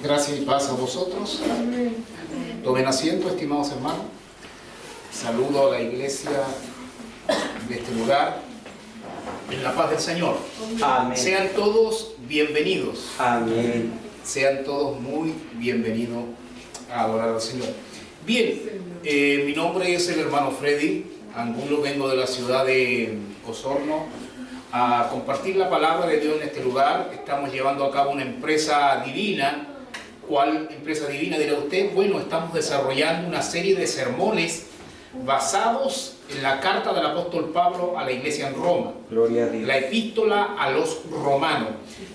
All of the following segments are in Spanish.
Gracia y paz a vosotros. Tomen asiento, estimados hermanos. Saludo a la iglesia de este lugar en la paz del Señor. Amén. Sean todos bienvenidos. Amén. Sean todos muy bienvenidos a adorar al Señor. Bien, mi nombre es el hermano Freddy Angulo, vengo de la ciudad de Osorno a compartir la palabra de Dios en este lugar. Estamos llevando a cabo una empresa divina. ¿Cuál empresa divina, dirá usted? Bueno, estamos desarrollando una serie de sermones basados en la carta del apóstol Pablo a la iglesia en Roma. Gloria a Dios. La epístola a los romanos.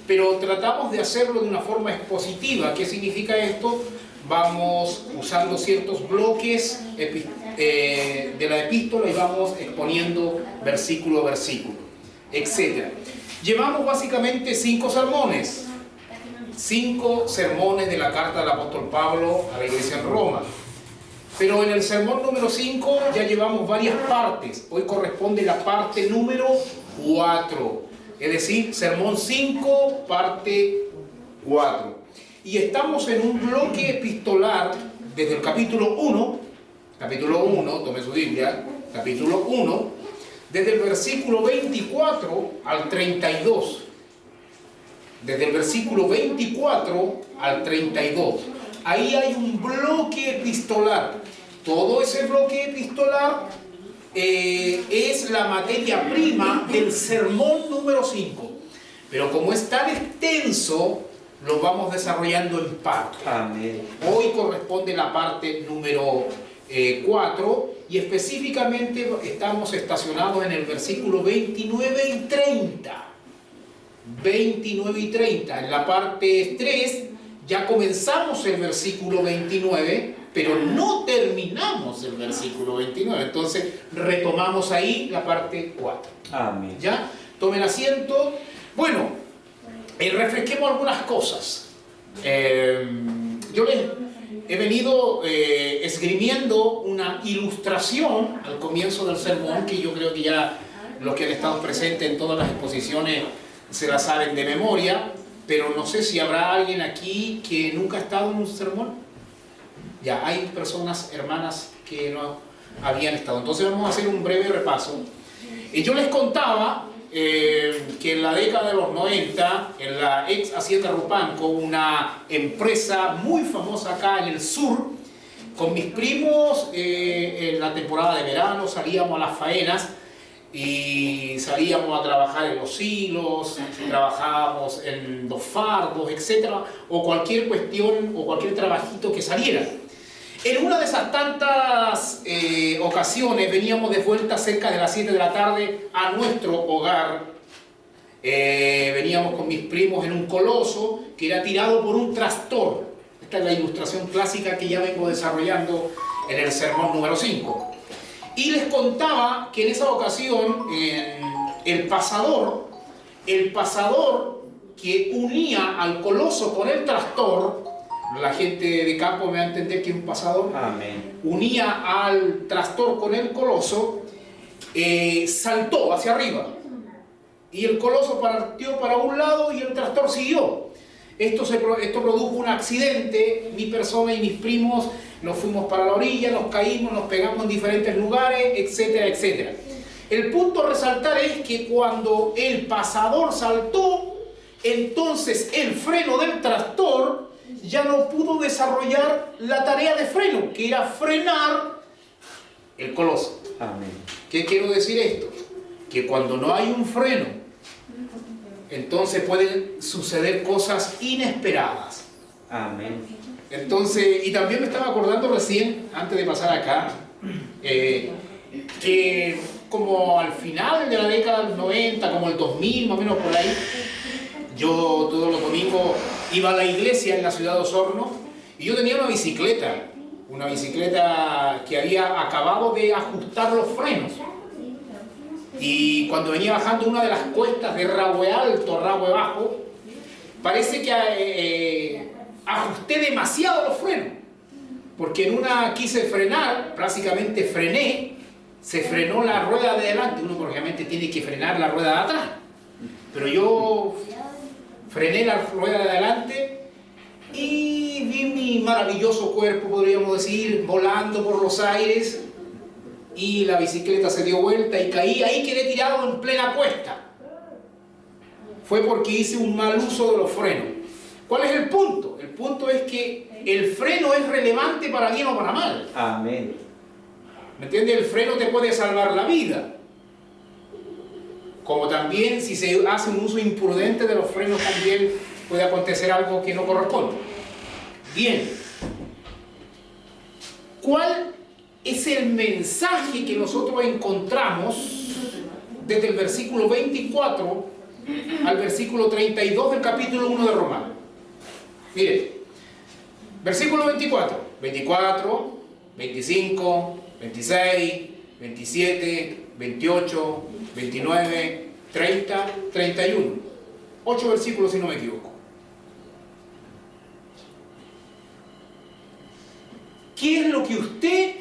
Pero tratamos de hacerlo de una forma expositiva. ¿Qué significa esto? Vamos usando ciertos bloques de la epístola y vamos exponiendo versículo a versículo, etc. Llevamos básicamente 5 sermones. 5 sermones de la carta del apóstol Pablo a la iglesia en Roma. Pero en el sermón número 5 ya llevamos varias partes. Hoy corresponde la parte número 4. Es decir, sermón 5, parte 4. Y estamos en un bloque epistolar desde el capítulo 1, tome su Biblia, capítulo 1, desde el versículo 24 al 32. Desde el versículo 24 al 32. Ahí hay un bloque epistolar. Todo ese bloque epistolar es la materia prima del sermón número 5. Pero como es tan extenso, lo vamos desarrollando en partes. Amén. Hoy corresponde la parte número 4 y específicamente estamos estacionados en el versículo 29 y 30. 29 y 30. En la parte 3 ya comenzamos el versículo 29, pero no terminamos el versículo 29. Entonces retomamos ahí la parte 4. Amén. ¿Ya? Tomen asiento. Bueno, refresquemos algunas cosas. Yo les he venido esgrimiendo una ilustración al comienzo del sermón, que yo creo que ya los que han estado presentes en todas las exposiciones se la saben de memoria, pero no sé si habrá alguien aquí que nunca ha estado en un sermón. Ya, hay personas, hermanas, que no habían estado. Entonces vamos a hacer un breve repaso. Yo les contaba que en la década de los 90, en la ex Hacienda Rupanco, una empresa muy famosa acá en el sur, con mis primos en la temporada de verano salíamos a las faenas y salíamos a trabajar en los hilos, trabajábamos en los fardos, etcétera, o cualquier cuestión o cualquier trabajito que saliera. En una de esas tantas ocasiones veníamos de vuelta cerca de las 7 de la tarde a nuestro hogar. Veníamos con mis primos en un coloso que era tirado por un tractor. Esta es la ilustración clásica que ya vengo desarrollando en el sermón número 5. Y les contaba que en esa ocasión el pasador que unía al coloso con el tractor, la gente de campo me va a entender que es un pasador. Amén. Unía al tractor con el coloso, saltó hacia arriba y el coloso partió para un lado y el tractor siguió. Esto produjo un accidente. Mi persona y mis primos nos fuimos para la orilla, nos caímos, nos pegamos en diferentes lugares, etcétera, etcétera. El punto a resaltar es que cuando el pasador saltó, entonces el freno del tractor ya no pudo desarrollar la tarea de freno, que era frenar el coloso. Amén. ¿Qué quiero decir esto? Que cuando no hay un freno, entonces pueden suceder cosas inesperadas. Amén. Entonces, y también me estaba acordando recién, antes de pasar acá, que como al final de la década del 90, como el 2000, más o menos por ahí, yo todos los domingos iba a la iglesia en la ciudad de Osorno y yo tenía una bicicleta que había acabado de ajustar los frenos. Y cuando venía bajando una de las cuestas de Rahue Alto, Rahue Bajo, parece que ajusté demasiado los frenos. Porque en una quise frenar, prácticamente frené, se frenó la rueda de adelante. Uno, obviamente, tiene que frenar la rueda de atrás. Pero yo frené la rueda de adelante y mi maravilloso cuerpo, podríamos decir, volando por los aires, y la bicicleta se dio vuelta y caí, ahí quedé tirado en plena puesta. Fue porque hice un mal uso de los frenos. ¿Cuál es el punto? El punto es que el freno es relevante para bien o para mal. Amén. ¿Me entiendes? El freno te puede salvar la vida. Como también si se hace un uso imprudente de los frenos, también puede acontecer algo que no corresponde. Bien. ¿Cuál es el mensaje que nosotros encontramos desde el versículo 24 al versículo 32 del capítulo 1 de Romanos? Miren, versículo 24, 25, 26, 27, 28, 29, 30, 31. 8 versículos si no me equivoco. ¿Qué es lo que usted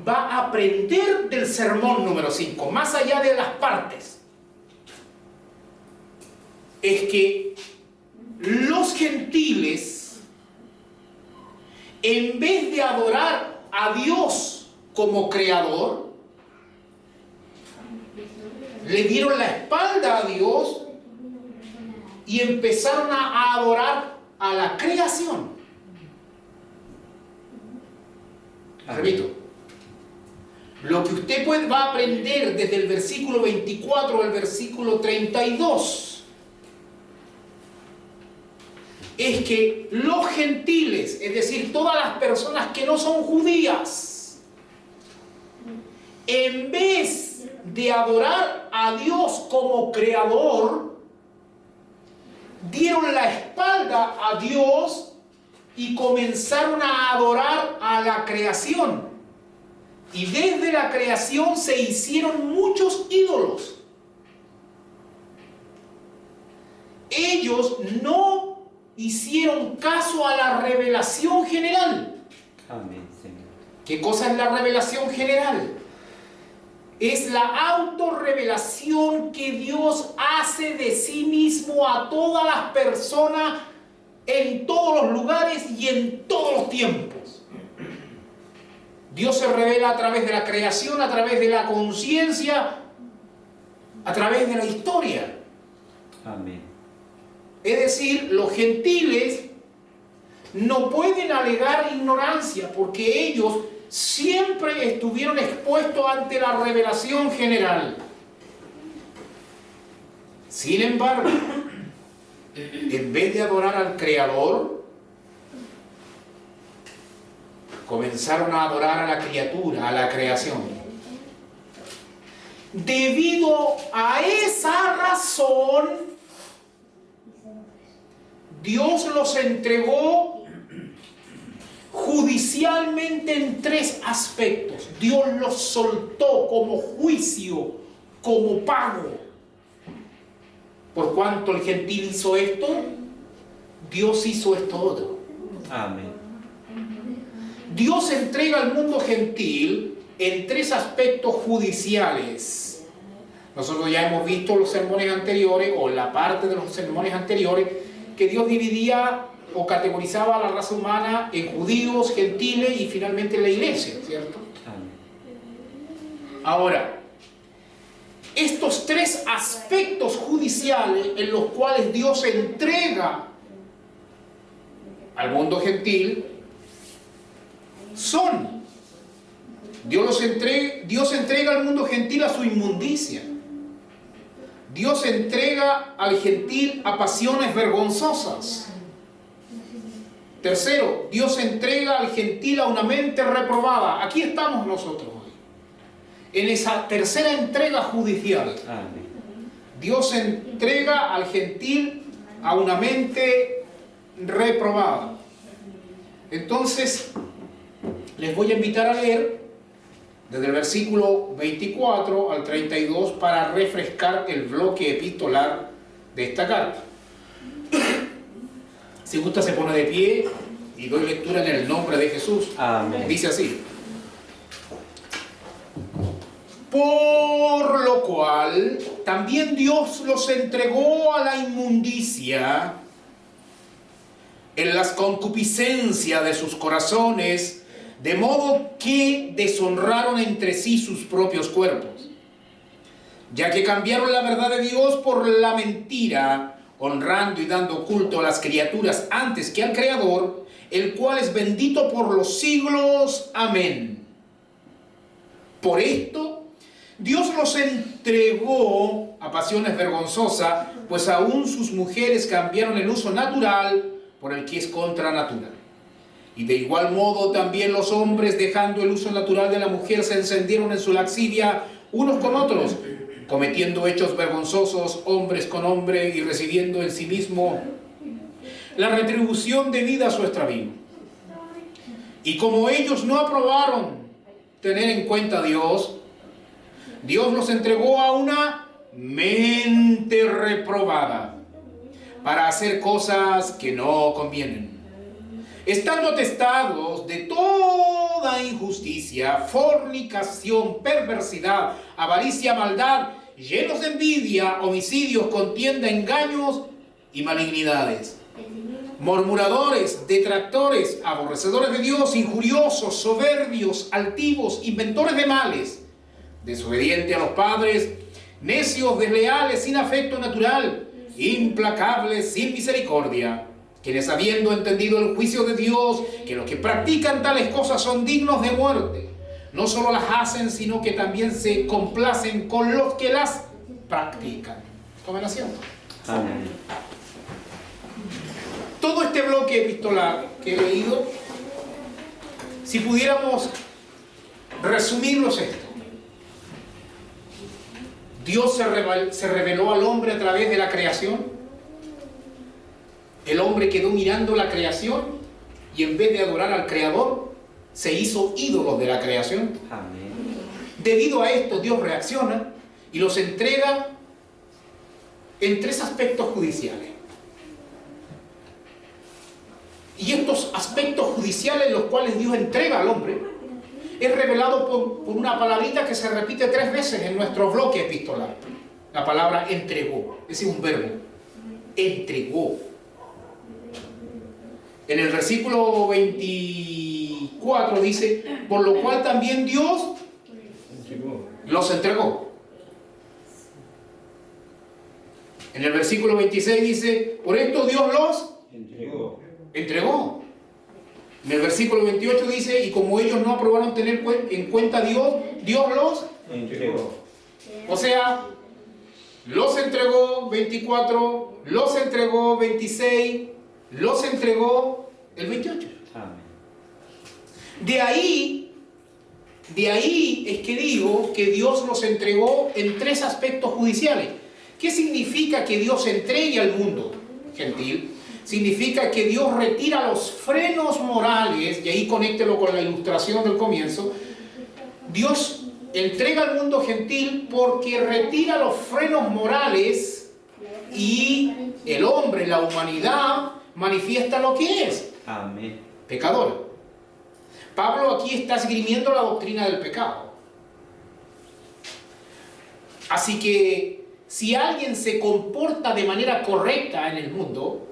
va a aprender del sermón número 5? Más allá de las partes. Es que los gentiles, en vez de adorar a Dios como creador, le dieron la espalda a Dios y empezaron a adorar a la creación. Repito, lo que usted va a aprender desde el versículo 24 al versículo 32 es que los gentiles, es decir, todas las personas que no son judías, en vez de adorar a Dios como creador, dieron la espalda a Dios y comenzaron a adorar a la creación. Y desde la creación se hicieron muchos ídolos. Ellos no hicieron caso a la revelación general. Amén, Señor. ¿Qué cosa es la revelación general? Es la autorrevelación que Dios hace de sí mismo a todas las personas en todos los lugares y en todos los tiempos. Dios se revela a través de la creación, a través de la conciencia, a través de la historia. Amén. Es decir, los gentiles no pueden alegar ignorancia porque ellos siempre estuvieron expuestos ante la revelación general. Sin embargo, en vez de adorar al Creador, comenzaron a adorar a la criatura, a la creación. Debido a esa razón, Dios los entregó judicialmente en 3 aspectos. Dios los soltó como juicio, como pago. Por cuanto el gentil hizo esto, Dios hizo esto otro. Amén. Dios entrega al mundo gentil en 3 aspectos judiciales. Nosotros ya hemos visto los sermones anteriores, o la parte de los sermones anteriores, que Dios dividía o categorizaba a la raza humana en judíos, gentiles y finalmente la iglesia, ¿cierto? Amén. Ahora, estos 3 aspectos judiciales en los cuales Dios entrega al mundo gentil son: Dios entrega al mundo gentil a su inmundicia. Dios entrega al gentil a pasiones vergonzosas. Tercero, Dios entrega al gentil a una mente reprobada. Aquí estamos nosotros hoy, en esa tercera entrega judicial. Amén. Dios entrega al gentil a una mente reprobada. Entonces, les voy a invitar a leer desde el versículo 24 al 32 para refrescar el bloque epistolar de esta carta. Si gusta se pone de pie y doy lectura en el nombre de Jesús. Amén. Dice así: por lo cual también Dios los entregó a la inmundicia en las concupiscencias de sus corazones, de modo que deshonraron entre sí sus propios cuerpos, ya que cambiaron la verdad de Dios por la mentira, honrando y dando culto a las criaturas antes que al Creador, el cual es bendito por los siglos. Amén. Por esto, Dios los entregó a pasiones vergonzosas, pues aún sus mujeres cambiaron el uso natural por el que es contra natura. Y de igual modo también los hombres, dejando el uso natural de la mujer, se encendieron en su lascivia unos con otros, cometiendo hechos vergonzosos hombres con hombre y recibiendo en sí mismo la retribución debida a su extravío. Y como ellos no aprobaron tener en cuenta a Dios, Dios los entregó a una mente reprobada para hacer cosas que no convienen, estando atestados de toda injusticia, fornicación, perversidad, avaricia, maldad, llenos de envidia, homicidios, contienda, engaños y malignidades, murmuradores, detractores, aborrecedores de Dios, injuriosos, soberbios, altivos, inventores de males, desobedientes a los padres, necios, desleales, sin afecto natural, implacables, sin misericordia, quienes habiendo entendido el juicio de Dios, que los que practican tales cosas son dignos de muerte, no solo las hacen, sino que también se complacen con los que las practican. Tomen asiento. Amén. Todo este bloque epistolar que he leído, si pudiéramos resumirlo, es esto. Dios se reveló al hombre a través de la creación. El hombre quedó mirando la creación y en vez de adorar al Creador, se hizo ídolo de la creación. Amén. Debido a esto, Dios reacciona y los entrega en 3 aspectos judiciales. Y estos aspectos judiciales, los cuales Dios entrega al hombre, es revelado por una palabrita que se repite 3 veces en nuestro bloque epistolar. La palabra entregó. Ese es un verbo. Entregó. En el versículo 24 dice, por lo cual también Dios los entregó. En el versículo 26 dice, por esto Dios los entregó. En el versículo 28 dice, y como ellos no aprobaron tener en cuenta a Dios, Dios los Entregó. O sea, los entregó 24, los entregó 26, los entregó el 28. Amén. De ahí es que digo que Dios los entregó en 3 aspectos judiciales. ¿Qué significa que Dios entregue al mundo gentil? Significa que Dios retira los frenos morales, y ahí conéctelo con la ilustración del comienzo. Dios entrega al mundo gentil porque retira los frenos morales y el hombre, la humanidad, manifiesta lo que es. Amén. Pecador. Pablo aquí está esgrimiendo la doctrina del pecado. Así que si alguien se comporta de manera correcta en el mundo,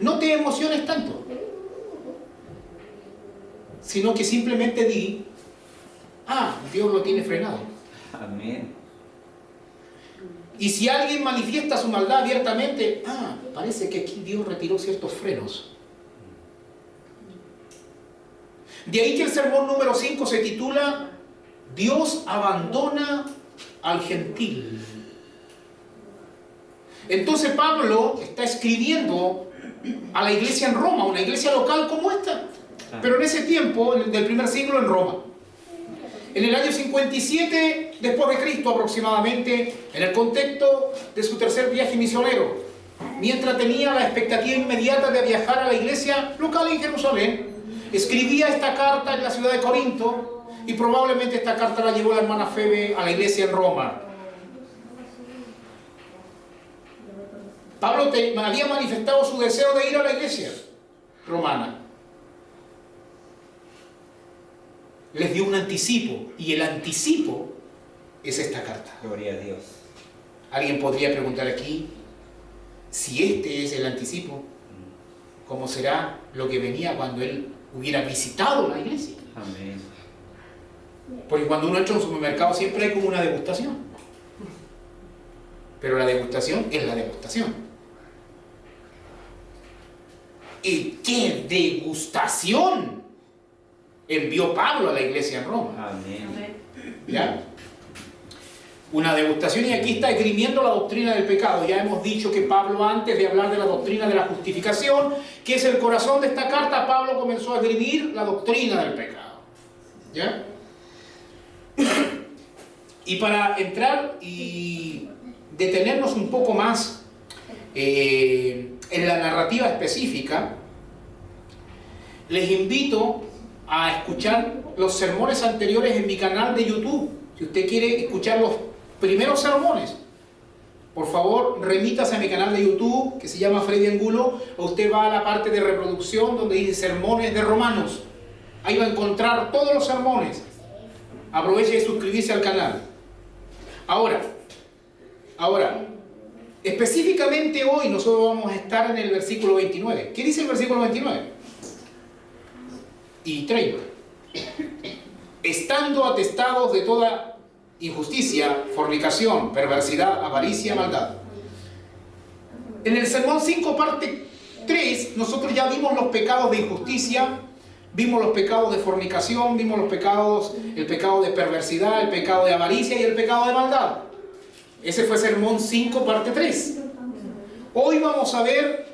no te emociones tanto, sino que simplemente di, Dios lo tiene frenado. Amén. Y si alguien manifiesta su maldad abiertamente, parece que aquí Dios retiró ciertos frenos. De ahí que el sermón número 5 se titula Dios abandona al gentil. Entonces Pablo está escribiendo a la iglesia en Roma, una iglesia local como esta, pero en ese tiempo, del primer siglo, en Roma. En el año 57 después de Cristo aproximadamente, en el contexto de su tercer viaje misionero, mientras tenía la expectativa inmediata de viajar a la iglesia local en Jerusalén, escribía esta carta en la ciudad de Corinto, y probablemente esta carta la llevó la hermana Febe a la iglesia en Roma. Pablo había manifestado su deseo de ir a la iglesia romana. Les dio un anticipo, y el anticipo es esta carta. Gloria a Dios. Alguien podría preguntar aquí si este es el anticipo. como será lo que venía cuando Él hubiera visitado la iglesia. Amén. Porque cuando uno entra a un supermercado siempre hay como una degustación. Pero la degustación es la degustación. ¿Y qué degustación envió Pablo a la iglesia en Roma? Amén. ¿Ya? Una degustación, y aquí está esgrimiendo la doctrina del pecado. Ya hemos dicho que Pablo, antes de hablar de la doctrina de la justificación, que es el corazón de esta carta, Pablo comenzó a esgrimir la doctrina del pecado. ¿Ya? Y para entrar y detenernos un poco más en la narrativa específica, les invito a escuchar los sermones anteriores en mi canal de YouTube. Si usted quiere escuchar los primeros sermones, por favor remítase a mi canal de YouTube que se llama Freddy Angulo, o usted va a la parte de reproducción donde dice sermones de Romanos. Ahí va a encontrar todos los sermones. Aproveche de suscribirse al canal. Ahora, específicamente hoy nosotros vamos a estar en el versículo 29. ¿Qué dice el versículo 29? Y 30. Estando atestados de toda injusticia, fornicación, perversidad, avaricia, maldad. En el sermón 5, parte 3, nosotros ya vimos los pecados de injusticia, vimos los pecados de fornicación, vimos los pecados, el pecado de perversidad, el pecado de avaricia y el pecado de maldad. Ese fue sermón 5, parte 3. Hoy vamos a ver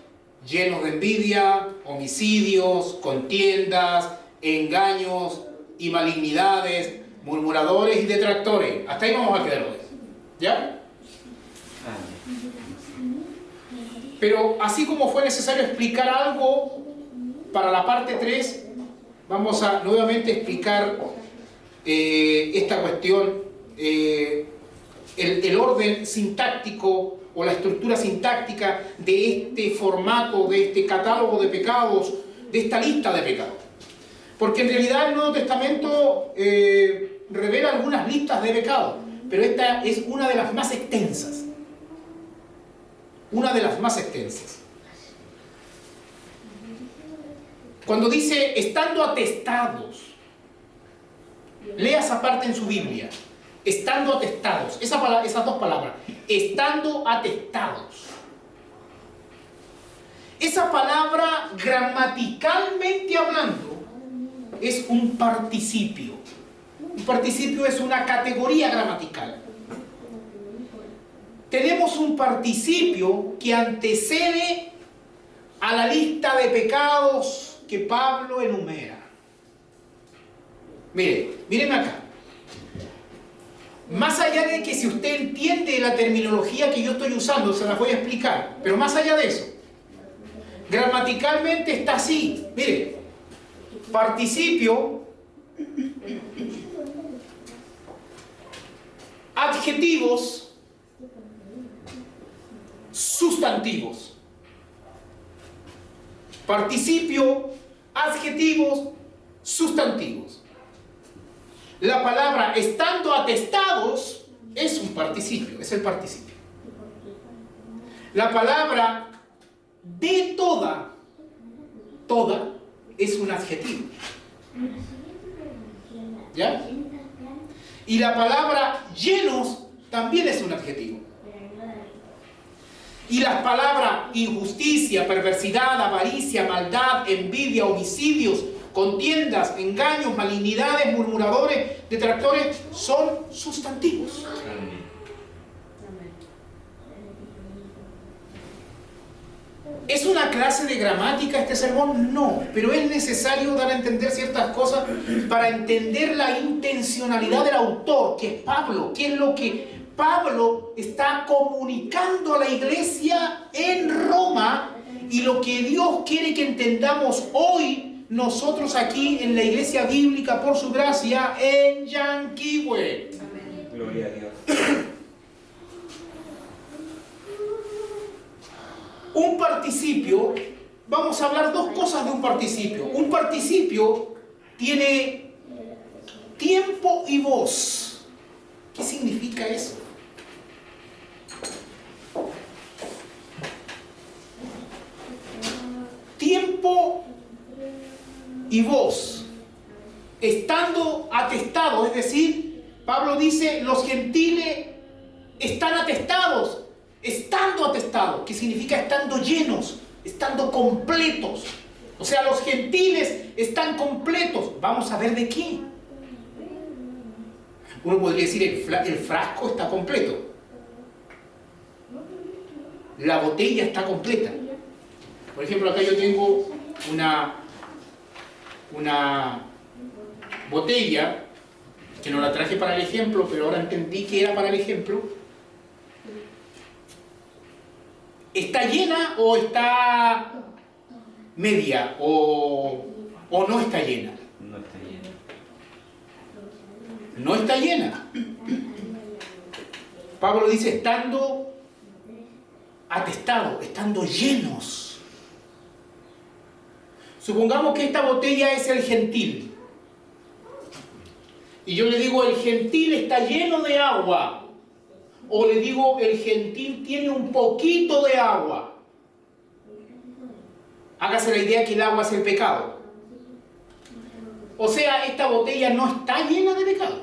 llenos de envidia, homicidios, contiendas, engaños y malignidades, murmuradores y detractores. Hasta ahí vamos a quedar hoy. ¿Ya? Pero así como fue necesario explicar algo para la parte 3, vamos a nuevamente explicar esta cuestión, el orden sintáctico o la estructura sintáctica de este formato, de este catálogo de pecados, de esta lista de pecados. Porque en realidad el Nuevo Testamento revela algunas listas de pecados, pero esta es una de las más extensas. Una de las más extensas. Cuando dice estando atestados, lea esa parte en su Biblia. Estando atestados, esas dos palabras, estando atestados. Esa palabra, gramaticalmente hablando, es un participio. Un participio es una categoría gramatical. Tenemos un participio que antecede a la lista de pecados que Pablo enumera. Miren acá. Más allá de que si usted entiende la terminología que yo estoy usando, se la voy a explicar. Pero más allá de eso, gramaticalmente está así. Mire, participio, adjetivos, sustantivos. Participio, adjetivos, sustantivos. La palabra estando atestados es un participio, es el participio. La palabra de toda es un adjetivo. ¿Ya? Y la palabra llenos también es un adjetivo. Y las palabras injusticia, perversidad, avaricia, maldad, envidia, homicidios, contiendas, engaños, malignidades, murmuradores, detractores, son sustantivos. ¿Es una clase de gramática este sermón? No, pero es necesario dar a entender ciertas cosas para entender la intencionalidad del autor, que es Pablo, que es lo que Pablo está comunicando a la iglesia en Roma y lo que Dios quiere que entendamos hoy nosotros aquí en la iglesia bíblica por su gracia en Yanquihue. Gloria a Dios. Un participio, vamos a hablar dos cosas de un participio. Un participio tiene tiempo y voz. ¿Qué significa eso? Tiempo Jacobo y vos, estando atestados, es decir, Pablo dice, los gentiles están atestados, estando atestados, que significa estando llenos, estando completos. O sea, los gentiles están completos. Vamos a ver de qué. Uno podría decir, el frasco está completo. La botella está completa. Por ejemplo, acá yo tengo una botella, que no la traje para el ejemplo, pero ahora entendí que era para el ejemplo. ¿Está llena o está media o no está llena? No está lleno. No está llena. Pablo dice, estando atestados, estando llenos. Supongamos que esta botella es el gentil. Y yo le digo, el gentil está lleno de agua. O le digo, el gentil tiene un poquito de agua. Hágase la idea que el agua es el pecado. O sea, esta botella no está llena de pecado.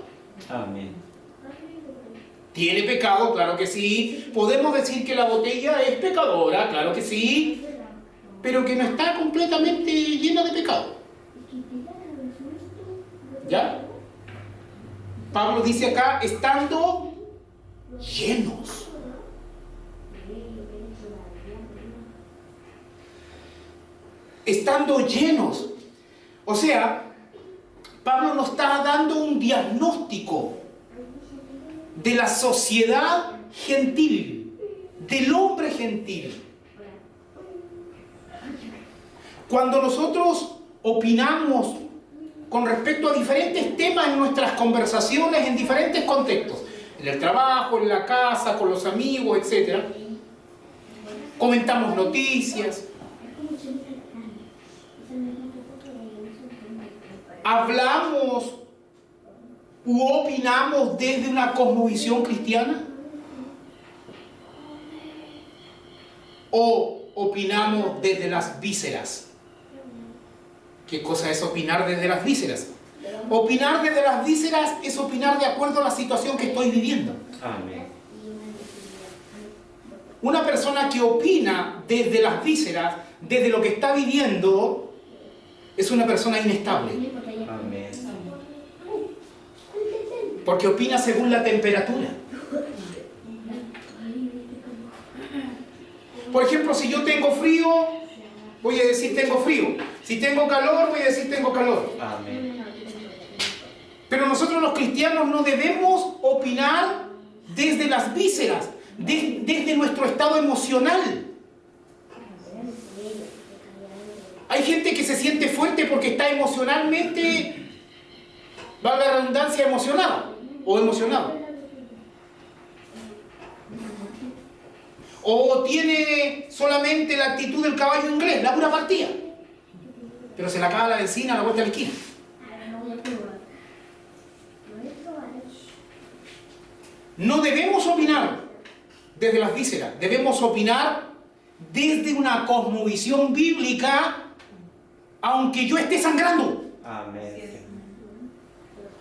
Amén. ¿Tiene pecado? Claro que sí. ¿Podemos decir que la botella es pecadora? Claro que sí. Pero que no está completamente llena de pecado. ¿Ya? Pablo dice acá, estando llenos. Estando llenos. O sea, Pablo nos está dando un diagnóstico de la sociedad gentil, del hombre gentil. Cuando nosotros opinamos con respecto a diferentes temas en nuestras conversaciones, en diferentes contextos, en el trabajo, en la casa, con los amigos, etc., comentamos noticias, hablamos u opinamos desde una cosmovisión cristiana, o opinamos desde las vísceras. ¿Qué cosa es opinar desde las vísceras? Opinar desde las vísceras es opinar de acuerdo a la situación que estoy viviendo. Amén. Una persona que opina desde las vísceras, desde lo que está viviendo, es una persona inestable. Amén. Porque opina según la temperatura. Por ejemplo, si yo tengo frío, voy a decir tengo frío. Si tengo calor, voy a decir tengo calor. Amén. Pero nosotros los cristianos no debemos opinar desde las vísceras, desde nuestro estado emocional. Hay gente que se siente fuerte porque está emocionalmente, valga la redundancia, emocionada o emocionado. O tiene solamente la actitud del caballo inglés, la pura partida. Pero se le acaba la benzina a la vuelta de la esquina. No debemos opinar desde las vísceras, debemos opinar desde una cosmovisión bíblica, aunque yo esté sangrando. Amén.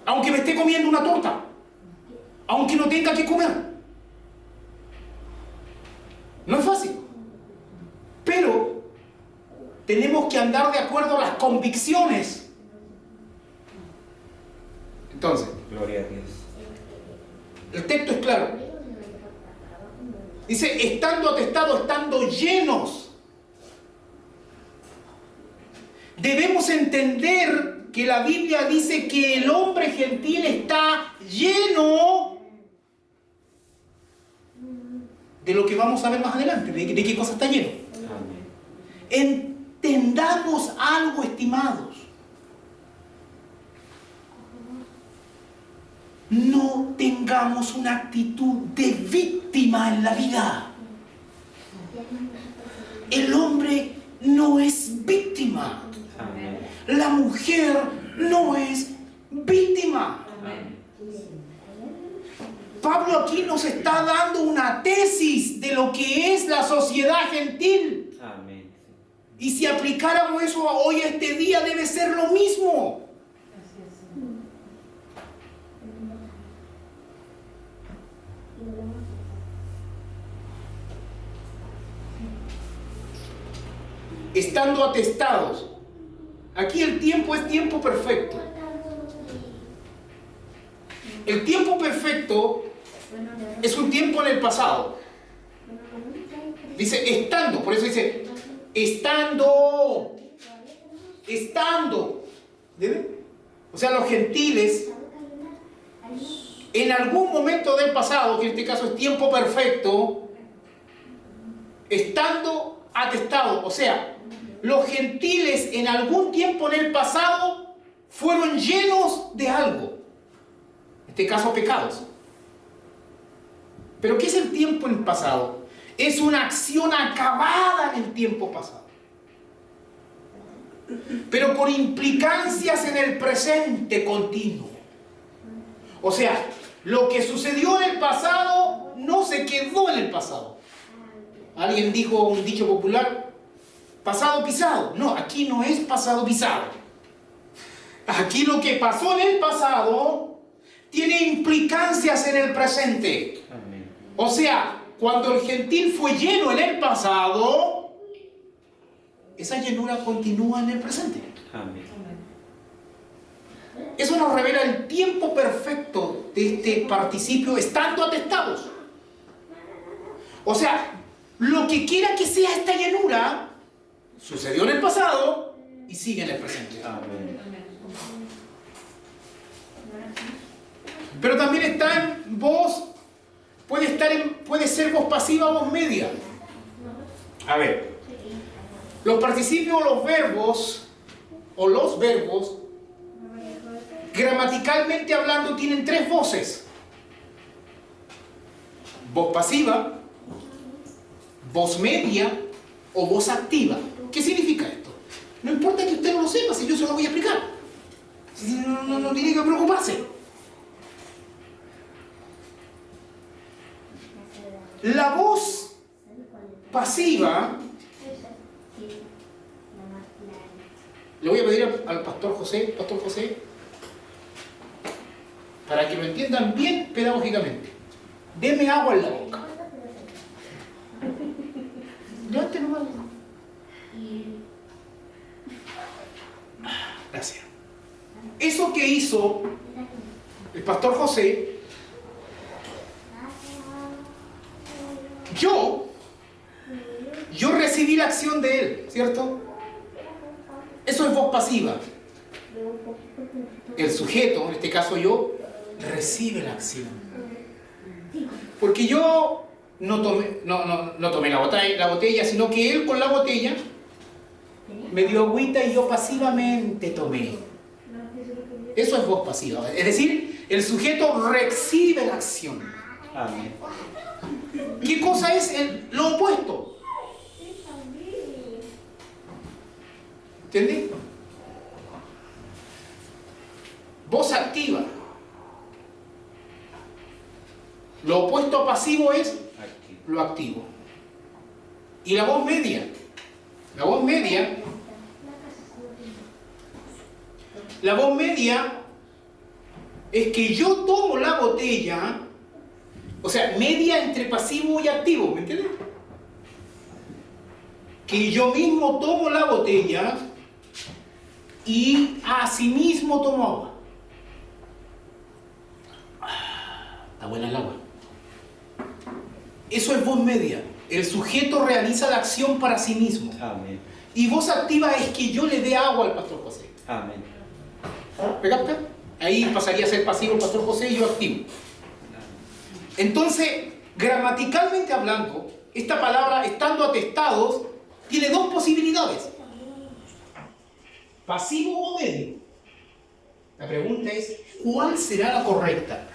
Aunque me esté comiendo una torta, aunque no tenga que comer. No es fácil, pero tenemos que andar de acuerdo a las convicciones. Entonces, Gloria a Dios. el texto es claro. Dice, estando atestados, estando llenos. Debemos entender que la Biblia dice que el hombre gentil está lleno de lo que vamos a ver más adelante, de qué cosa está lleno. Amén. Entendamos algo, estimados. No tengamos una actitud de víctima en la vida. El hombre no es víctima. Amén. La mujer no es víctima. Amén. Pablo aquí nos está dando una tesis de lo que es la sociedad gentil. Amén. Y si aplicáramos eso a hoy, a este día, debe ser lo mismo. Estando atestados. Aquí el tiempo es tiempo perfecto. El tiempo perfecto es un tiempo en el pasado. Dice estando, por eso dice estando. ¿Debe? O sea, los gentiles en algún momento del pasado, que en este caso es tiempo perfecto, estando atestados. O sea, los gentiles en algún tiempo en el pasado fueron llenos de algo. En este caso, pecados. ¿Pero qué es el tiempo en el pasado? Es una acción acabada en el tiempo pasado, pero con implicancias en el presente continuo. O sea, lo que sucedió en el pasado no se quedó en el pasado. Alguien dijo un dicho popular, pasado pisado. No, aquí no es pasado pisado. Aquí lo que pasó en el pasado tiene implicancias en el presente. Amén. O sea, cuando el gentil fue lleno en el pasado, esa llenura continúa en el presente. Amén. Eso nos revela el tiempo perfecto de este participio estando atestados. O sea, lo que quiera que sea esta llenura, sucedió en el pasado y sigue en el presente. Amén. Pero también está en voz, puede ser voz pasiva o voz media. A ver, los participios o los verbos, gramaticalmente hablando, tienen tres voces. Voz pasiva, voz media o voz activa. ¿Qué significa esto? No importa que usted no lo sepa, si yo se lo voy a explicar. No tiene que preocuparse. La voz pasiva, le voy a pedir al pastor José, para que lo entiendan bien pedagógicamente. Deme agua en la boca. Levante nomás. Gracias. Eso que hizo el pastor José, yo recibí la acción de él, ¿cierto? Eso es voz pasiva. El sujeto, en este caso yo, recibe la acción. Porque yo no tomé la botella, sino que él con la botella me dio agüita y yo pasivamente tomé. Eso es voz pasiva. Es decir, el sujeto recibe la acción. Amén. ¿Qué cosa es lo opuesto? ¿Entiendes? Voz activa. Lo opuesto a pasivo es lo activo. Y la voz media. La voz media es que yo tomo la botella, o sea, media entre pasivo y activo, ¿me entiendes? Que yo mismo tomo la botella y asimismo tomo agua. Está buena el agua. Eso es voz media. El sujeto realiza la acción para sí mismo. Amén. Y voz activa es que yo le dé agua al pastor José. Amén. ¿Me capta? Ahí pasaría a ser pasivo el pastor José y yo activo. Entonces, gramaticalmente hablando, esta palabra, estando atestados, tiene dos posibilidades. Pasivo o medio. La pregunta es, ¿cuál será la correcta?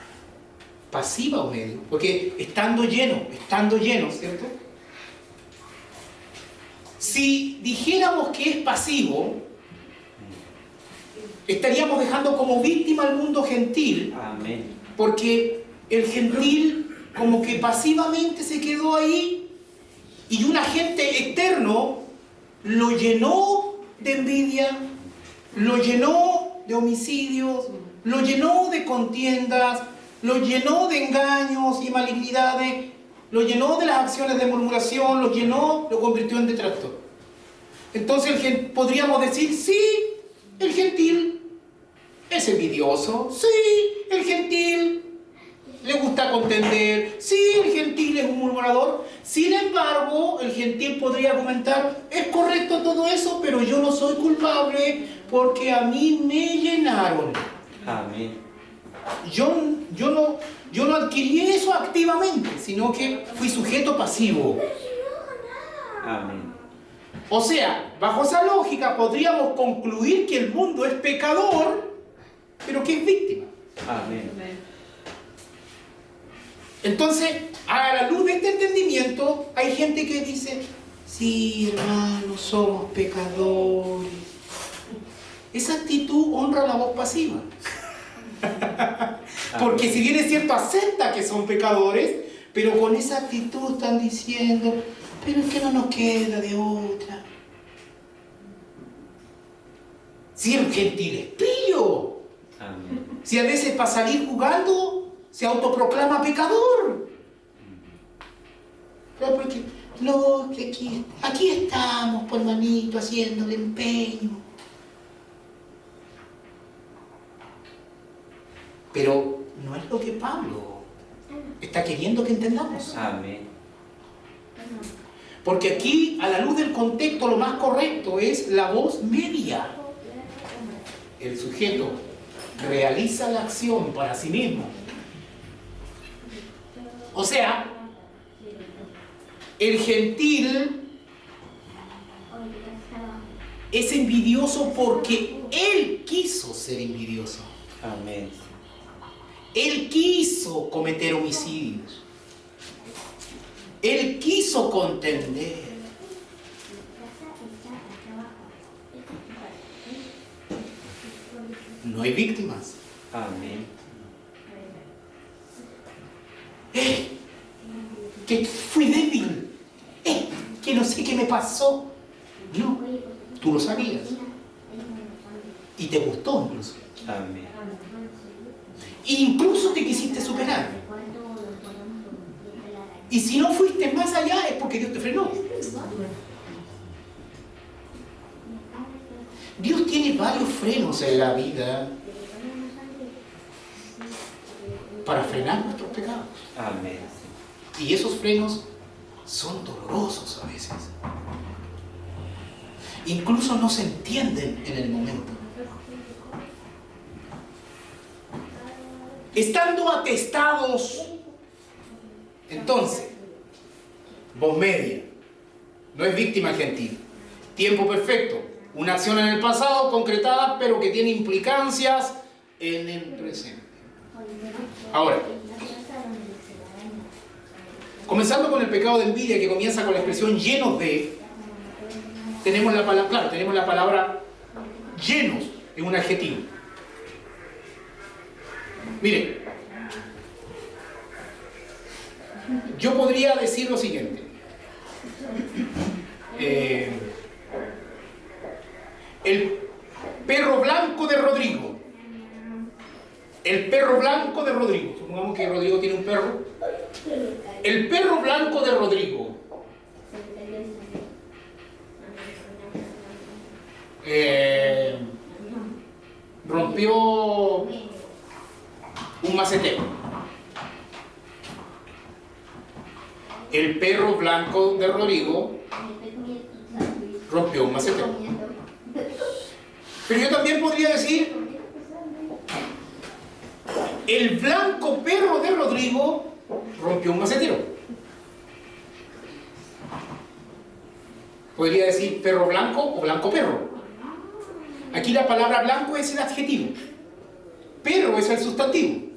Pasiva o medio. Porque estando lleno, ¿cierto? Si dijéramos que es pasivo, estaríamos dejando como víctima al mundo gentil. Amén. Porque el gentil como que pasivamente se quedó ahí y un agente externo lo llenó de envidia, lo llenó de homicidios, lo llenó de contiendas, lo llenó de engaños y malignidades, lo llenó de las acciones de murmuración, lo convirtió en detractor. Entonces podríamos decir, sí, el gentil es envidioso, sí, el gentil le gusta contender, sí, el gentil es un murmurador. Sin embargo, el gentil podría argumentar, es correcto todo eso, pero yo no soy culpable porque a mí me llenaron. Amén. Yo no adquirí eso activamente, sino que fui sujeto pasivo. Amén. O sea, bajo esa lógica podríamos concluir que el mundo es pecador, pero que es víctima. Amén. Entonces, a la luz de este entendimiento, hay gente que dice, sí, hermano, somos pecadores. Esa actitud honra la voz pasiva. Porque si bien es cierto, acepta que son pecadores, pero con esa actitud están diciendo, pero es que no nos queda de otra. Si el gentil es pillo, Amén. si a veces para salir jugando se autoproclama pecador. Pero porque, no, que aquí estamos, por manito, haciendo el empeño. Pero no es lo que Pablo está queriendo que entendamos. Amén. Porque aquí, a la luz del contexto, lo más correcto es la voz media. El sujeto realiza la acción para sí mismo. O sea, el gentil es envidioso porque él quiso ser envidioso. Amén. Él quiso cometer homicidios. Él quiso contender. No hay víctimas. Amén. Que fui débil. Que no sé qué me pasó. No, tú lo sabías. Y te gustó incluso. Amén. Incluso te quisiste superar. Y si no fuiste más allá es porque Dios te frenó. Dios tiene varios frenos en la vida para frenar nuestros pecados. Amén. Y esos frenos son dolorosos a veces. Incluso no se entienden en el momento. Estando atestados, entonces, voz media, no es víctima gentil. Tiempo perfecto, una acción en el pasado concretada, pero que tiene implicancias en el presente. Ahora, comenzando con el pecado de envidia, que comienza con la expresión llenos de, tenemos la palabra llenos en un adjetivo. Miren, yo podría decir lo siguiente. El perro blanco de Rodrigo. El perro blanco de Rodrigo. Supongamos que Rodrigo tiene un perro. El perro blanco de Rodrigo. Rompió un macetero. El perro blanco de Rodrigo rompió un macetero. Pero yo también podría decir, el blanco perro de Rodrigo rompió un macetero. Podría decir perro blanco o blanco perro. Aquí la palabra blanco es el adjetivo, perro es el sustantivo.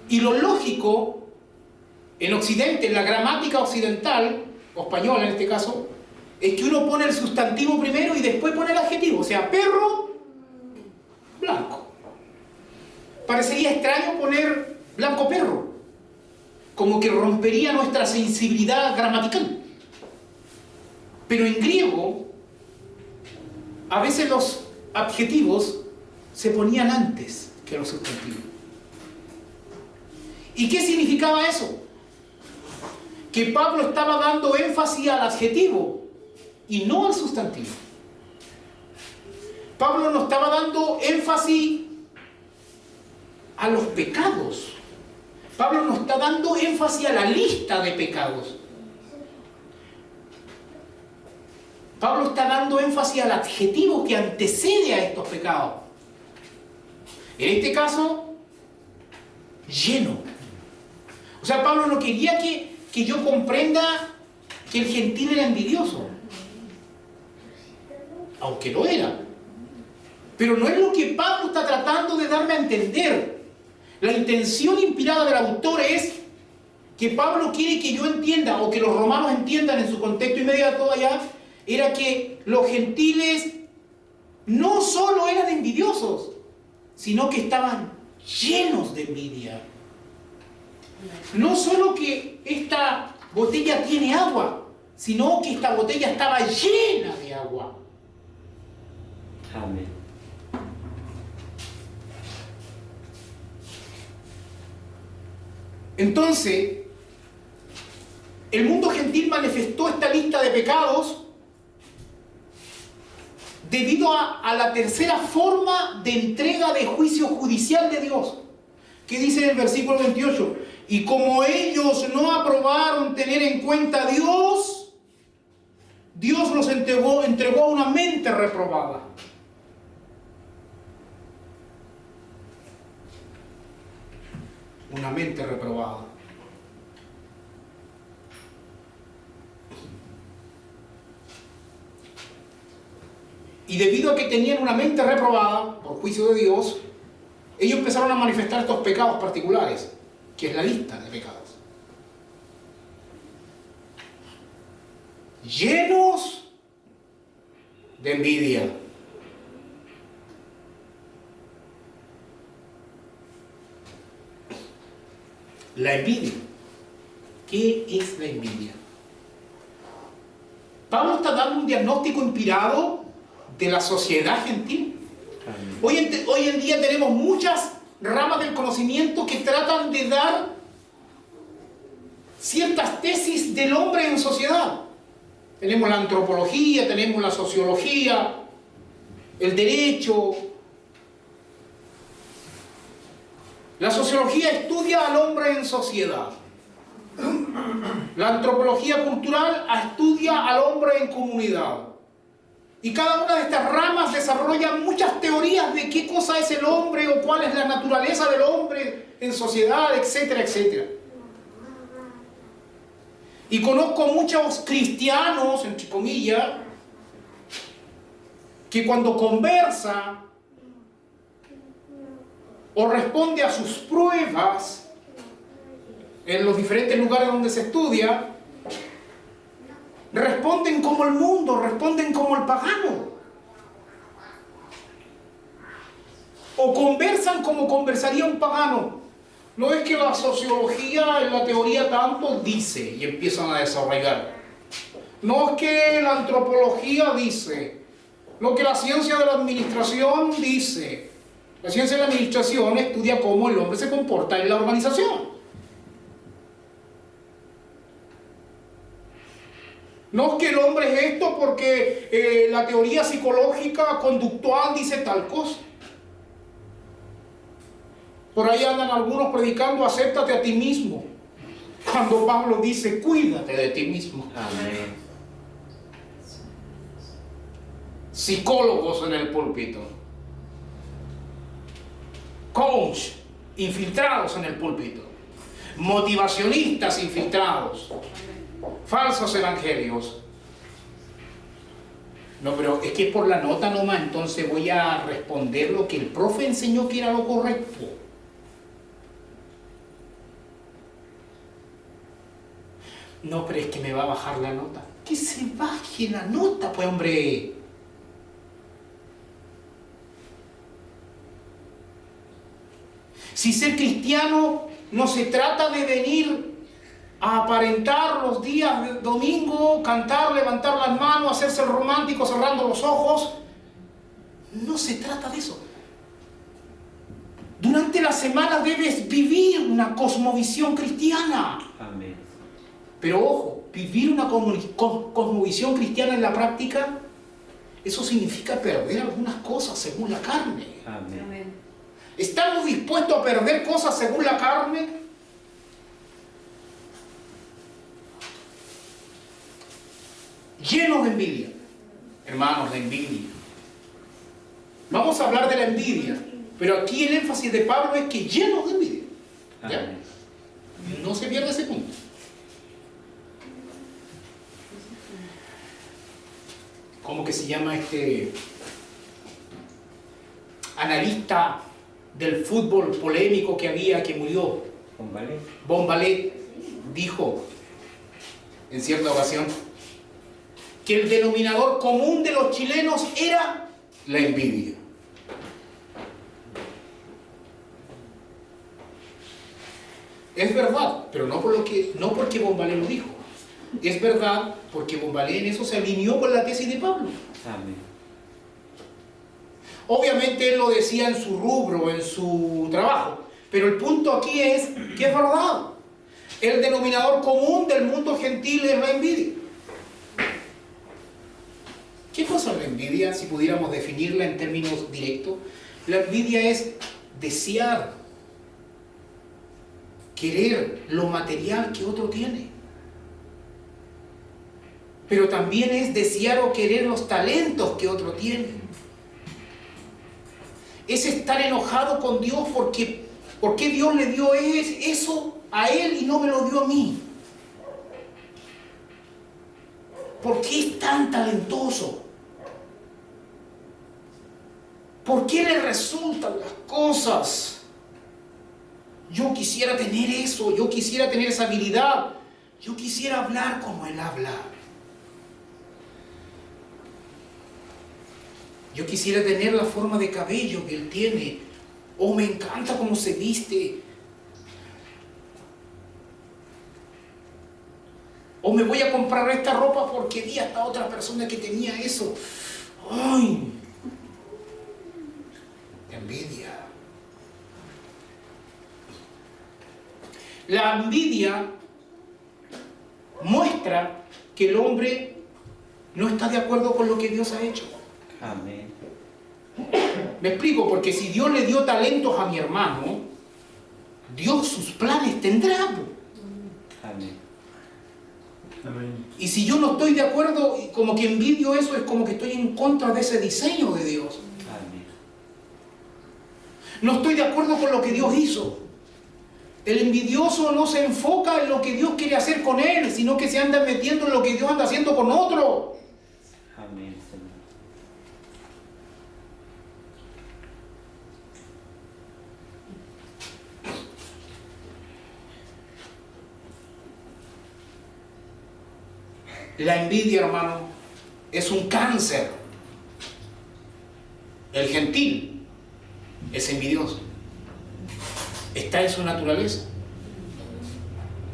Y lo lógico en Occidente, en la gramática occidental, o española en este caso, es que uno pone el sustantivo primero y después pone el adjetivo. O sea, perro, blanco. Parecería extraño poner blanco perro, como que rompería nuestra sensibilidad gramatical. Pero en griego, a veces los adjetivos se ponían antes que los sustantivos. ¿Y qué significaba eso? Que Pablo estaba dando énfasis al adjetivo y no al sustantivo. Pablo no estaba dando énfasis a los pecados. Pablo no está dando énfasis a la lista de pecados. Pablo está dando énfasis al adjetivo que antecede a estos pecados. En este caso, lleno. O sea, Pablo no quería que yo comprenda que el gentil era envidioso. Aunque lo era. Pero no es lo que Pablo está tratando de darme a entender. La intención inspirada del autor es que Pablo quiere que yo entienda, o que los romanos entiendan en su contexto inmediato allá, era que los gentiles no solo eran envidiosos, sino que estaban llenos de envidia. No solo que esta botella tiene agua, sino que esta botella estaba llena de agua. Amén. Entonces, el mundo gentil manifestó esta lista de pecados debido a la tercera forma de entrega de juicio judicial de Dios, que dice en el versículo 28, y como ellos no aprobaron tener en cuenta a Dios, Dios los entregó a una mente reprobada. Una mente reprobada. Y debido a que tenían una mente reprobada por juicio de Dios, ellos empezaron a manifestar estos pecados particulares, que es la lista de pecados. Llenos de envidia. La envidia. ¿Qué es la envidia? Pablo está dando un diagnóstico inspirado de la sociedad gentil. Hoy en día tenemos muchas ramas del conocimiento que tratan de dar ciertas tesis del hombre en sociedad. Tenemos la antropología, tenemos la sociología, el derecho. La sociología estudia al hombre en sociedad. La antropología cultural estudia al hombre en comunidad. Y cada una de estas ramas desarrolla muchas teorías de qué cosa es el hombre o cuál es la naturaleza del hombre en sociedad, etcétera, etcétera. Y conozco muchos cristianos, entre comillas, que cuando conversa o responde a sus pruebas en los diferentes lugares donde se estudia, responden como el mundo, responden como el pagano. O conversan como conversaría un pagano. No es que la sociología en la teoría tanto dice y empiezan a desarrollar. No es que la antropología dice. Lo que la ciencia de la administración dice. La ciencia de la administración estudia cómo el hombre se comporta en la organización. No es que el hombre es esto porque la teoría psicológica conductual dice tal cosa. Por ahí andan algunos predicando, acéptate a ti mismo. Cuando Pablo dice, cuídate de ti mismo. Amén. Psicólogos en el púlpito. Coach infiltrados en el púlpito. Motivacionistas infiltrados. Falsos evangelios. No, pero es que es por la nota nomás, entonces voy a responder lo que el profe enseñó que era lo correcto. No, pero es que me va a bajar la nota. Que se baje la nota, pues, hombre. Si ser cristiano no se trata de venir a aparentar los días de domingo, cantar, levantar las manos, hacerse el romántico cerrando los ojos. No se trata de eso. Durante la semana debes vivir una cosmovisión cristiana. Amén. Pero ojo, vivir una cosmovisión cristiana en la práctica, eso significa perder algunas cosas según la carne. Amén. ¿Estamos dispuestos a perder cosas según la carne? Llenos de envidia. Hermanos, de envidia. Vamos a hablar de la envidia, pero aquí el énfasis de Pablo es que llenos de envidia. ¿Ya? Amén. No se pierda ese punto. ¿Cómo que se llama este analista del fútbol polémico que había, que murió? Bombalé. Bombalé dijo en cierta ocasión que el denominador común de los chilenos era la envidia. Es verdad, pero no porque Bombalé lo dijo. Es verdad porque Bombalé en eso se alineó con la tesis de Pablo. Amén. Obviamente él lo decía en su rubro, en su trabajo, pero el punto aquí es que es verdad. El denominador común del mundo gentil es la envidia. ¿Qué cosa es la envidia, si pudiéramos definirla en términos directos? La envidia es desear, querer lo material que otro tiene. Pero también es desear o querer los talentos que otro tiene. Es estar enojado con Dios porque Dios le dio eso a él y no me lo dio a mí. ¿Por qué es tan talentoso? ¿Por qué le resultan las cosas? Yo quisiera tener eso, yo quisiera tener esa habilidad, yo quisiera hablar como él habla. Yo quisiera tener la forma de cabello que él tiene. Oh, me encanta cómo se viste. O me voy a comprar esta ropa porque vi a esta otra persona que tenía eso. ¡Ay! Envidia. La envidia muestra que el hombre no está de acuerdo con lo que Dios ha hecho. Amén. Me explico, porque si Dios le dio talentos a mi hermano, Dios sus planes tendrá. Amén. Y si yo no estoy de acuerdo, como que envidio eso, es como que estoy en contra de ese diseño de Dios. Amén. No estoy de acuerdo con lo que Dios hizo. El envidioso no se enfoca en lo que Dios quiere hacer con él, sino que se anda metiendo en lo que Dios anda haciendo con otro. Amén, Señor. La envidia, hermano, es un cáncer. El gentil es envidioso. Está en su naturaleza.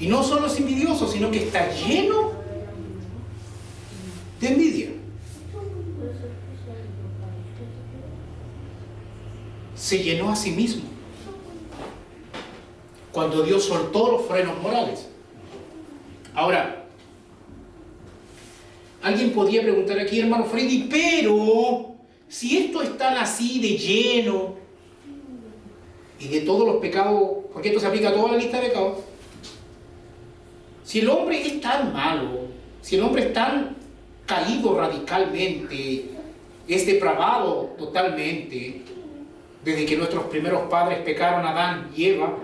Y no solo es envidioso, sino que está lleno de envidia. Se llenó a sí mismo cuando Dios soltó los frenos morales. Ahora, alguien podría preguntar aquí, hermano Freddy, pero si esto es tan así de lleno y de todos los pecados, porque esto se aplica a toda la lista de pecados, si el hombre es tan malo, si el hombre es tan caído radicalmente, es depravado totalmente, desde que nuestros primeros padres pecaron, Adán y Eva,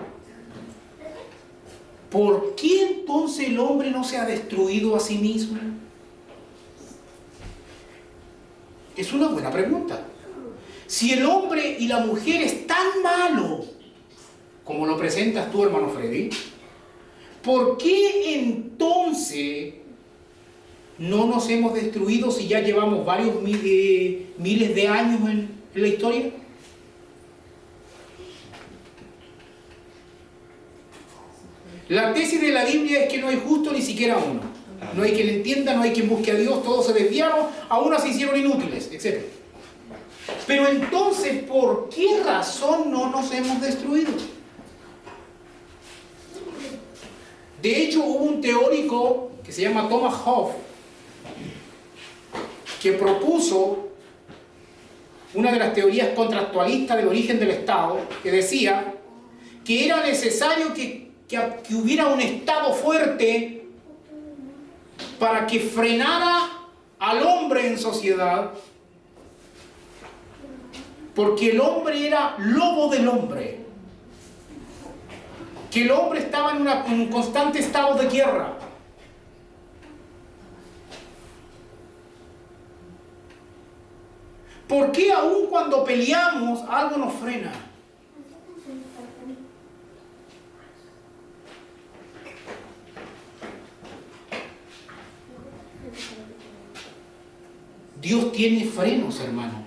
¿por qué entonces el hombre no se ha destruido a sí mismo? Es una buena pregunta. Si el hombre y la mujer es tan malo como lo presentas tú, hermano Freddy, ¿por qué entonces no nos hemos destruido si ya llevamos varios miles de años en la historia? La tesis de la Biblia es que no hay justo ni siquiera uno. No hay quien entienda, no hay quien busque a Dios, todos se desviaron, a unas se hicieron inútiles, etc. Pero entonces, ¿por qué razón no nos hemos destruido? De hecho, hubo un teórico que se llama Thomas Hobbes que propuso una de las teorías contractualistas del origen del Estado, que decía que era necesario que hubiera un Estado fuerte para que frenara al hombre en sociedad, porque el hombre era lobo del hombre, que el hombre estaba en un constante estado de guerra. ¿Por qué aún cuando peleamos algo nos frena? Dios tiene frenos, hermano.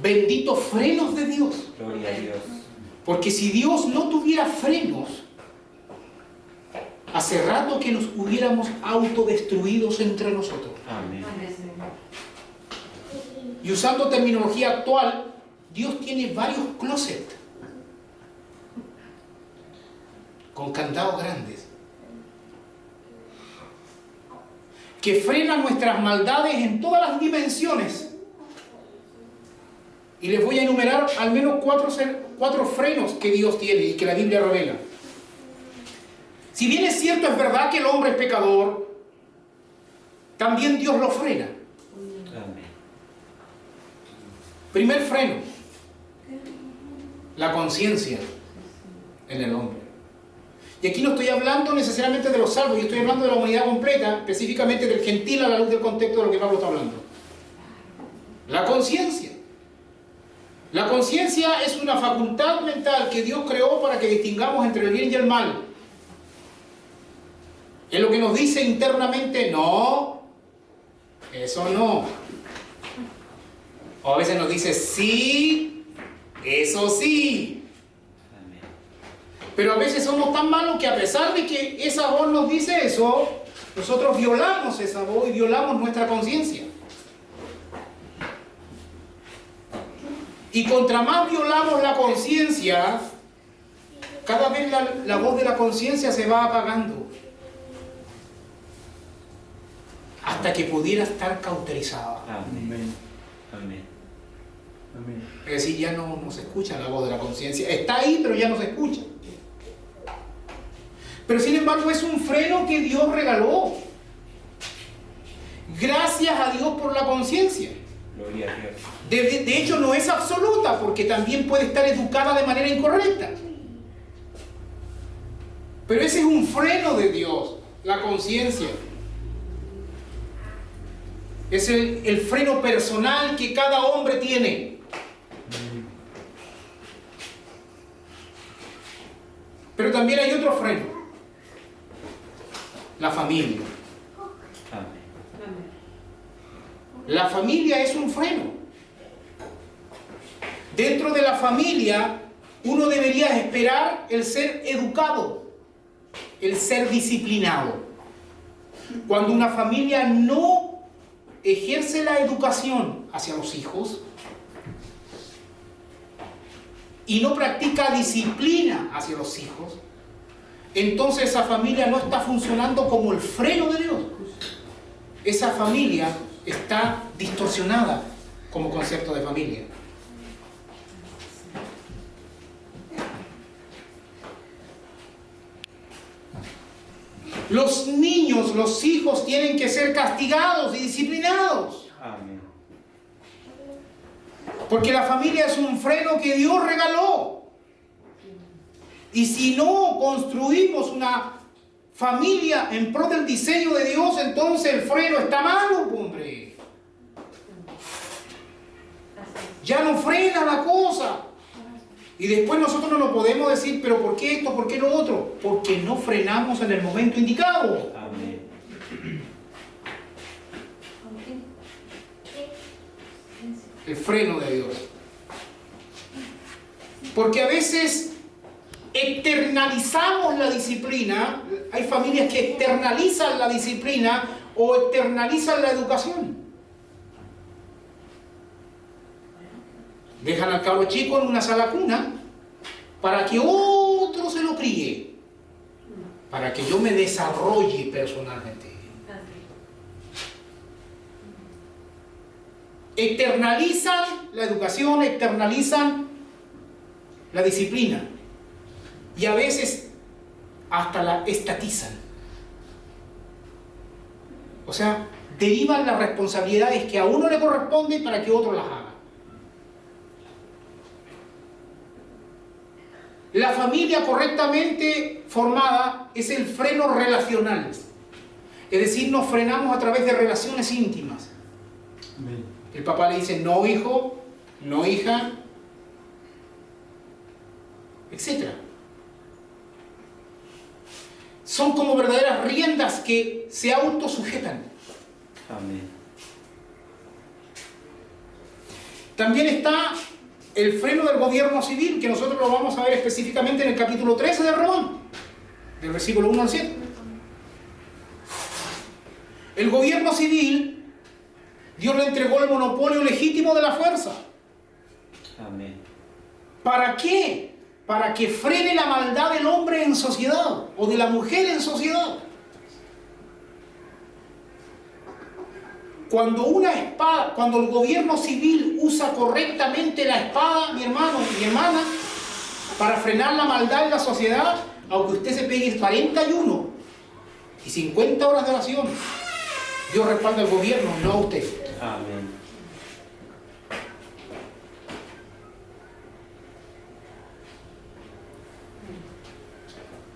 Benditos frenos de Dios. Gloria a Dios. Porque si Dios no tuviera frenos, hace rato que nos hubiéramos autodestruidos entre nosotros. Amén. Y usando terminología actual, Dios tiene varios closets con candados grandes que frenan nuestras maldades en todas las dimensiones. Y les voy a enumerar al menos cuatro frenos que Dios tiene y que la Biblia revela. Si bien es cierto, es verdad que el hombre es pecador, también Dios lo frena. Amén. Primer freno, la conciencia en el hombre. Y aquí no estoy hablando necesariamente de los salvos, yo estoy hablando de la humanidad completa, específicamente del gentil a la luz del contexto de lo que Pablo está hablando. La conciencia. La conciencia es una facultad mental que Dios creó para que distingamos entre el bien y el mal. Es lo que nos dice internamente, no, eso no. O a veces nos dice, sí, eso sí. Amén. Pero a veces somos tan malos que a pesar de que esa voz nos dice eso, nosotros violamos esa voz y violamos nuestra conciencia. Y contra más violamos la conciencia, cada vez la voz de la conciencia se va apagando. Hasta que pudiera estar cauterizada. Amén. Amén. Es decir, ya no se escucha la voz de la conciencia. Está ahí, pero ya no se escucha. Pero sin embargo es un freno que Dios regaló. Gracias a Dios por la conciencia. Gloria a Dios. De hecho no es absoluta, porque también puede estar educada de manera incorrecta. Pero ese es un freno de Dios, la conciencia. Es el freno personal que cada hombre tiene. Pero también hay otro freno. La familia. Amén. La familia es un freno. Dentro de la familia, uno debería esperar el ser educado, el ser disciplinado. Cuando una familia no ejerce la educación hacia los hijos y no practica disciplina hacia los hijos, entonces esa familia no está funcionando como el freno de Dios. Esa familia está distorsionada como concepto de familia. Los niños, los hijos tienen que ser castigados y disciplinados. Amén. Porque la familia es un freno que Dios regaló. Y si no construimos una familia en pro del diseño de Dios, entonces el freno está malo, hombre. Ya no frena la cosa. Y después nosotros no lo podemos decir, pero ¿por qué esto? ¿Por qué lo otro? Porque no frenamos en el momento indicado. Amén. El freno de Dios. Porque a veces externalizamos la disciplina. Hay familias que externalizan la disciplina o externalizan la educación. Dejan al cabro chico en una sala cuna para que otro se lo críe, para que yo me desarrolle personalmente. Externalizan la educación, externalizan la disciplina y a veces hasta la estatizan. O sea, derivan las responsabilidades que a uno le corresponden para que otro las haga. La familia correctamente formada es el freno relacional. Es decir, nos frenamos a través de relaciones íntimas. El papá le dice, no hijo, no hija, etc. Son como verdaderas riendas que se autosujetan. Amén. También está el freno del gobierno civil, que nosotros lo vamos a ver específicamente en el capítulo 13 de Román, del versículo 1 al 7. El gobierno civil, Dios le entregó el monopolio legítimo de la fuerza. Amén. ¿Para qué? Para que frene la maldad del hombre en sociedad o de la mujer en sociedad. Cuando el gobierno civil usa correctamente la espada, mi hermano, mi hermana, para frenar la maldad en la sociedad, aunque usted se pegue 41 y 50 horas de oración, Dios respalda al gobierno, no a usted. Amén.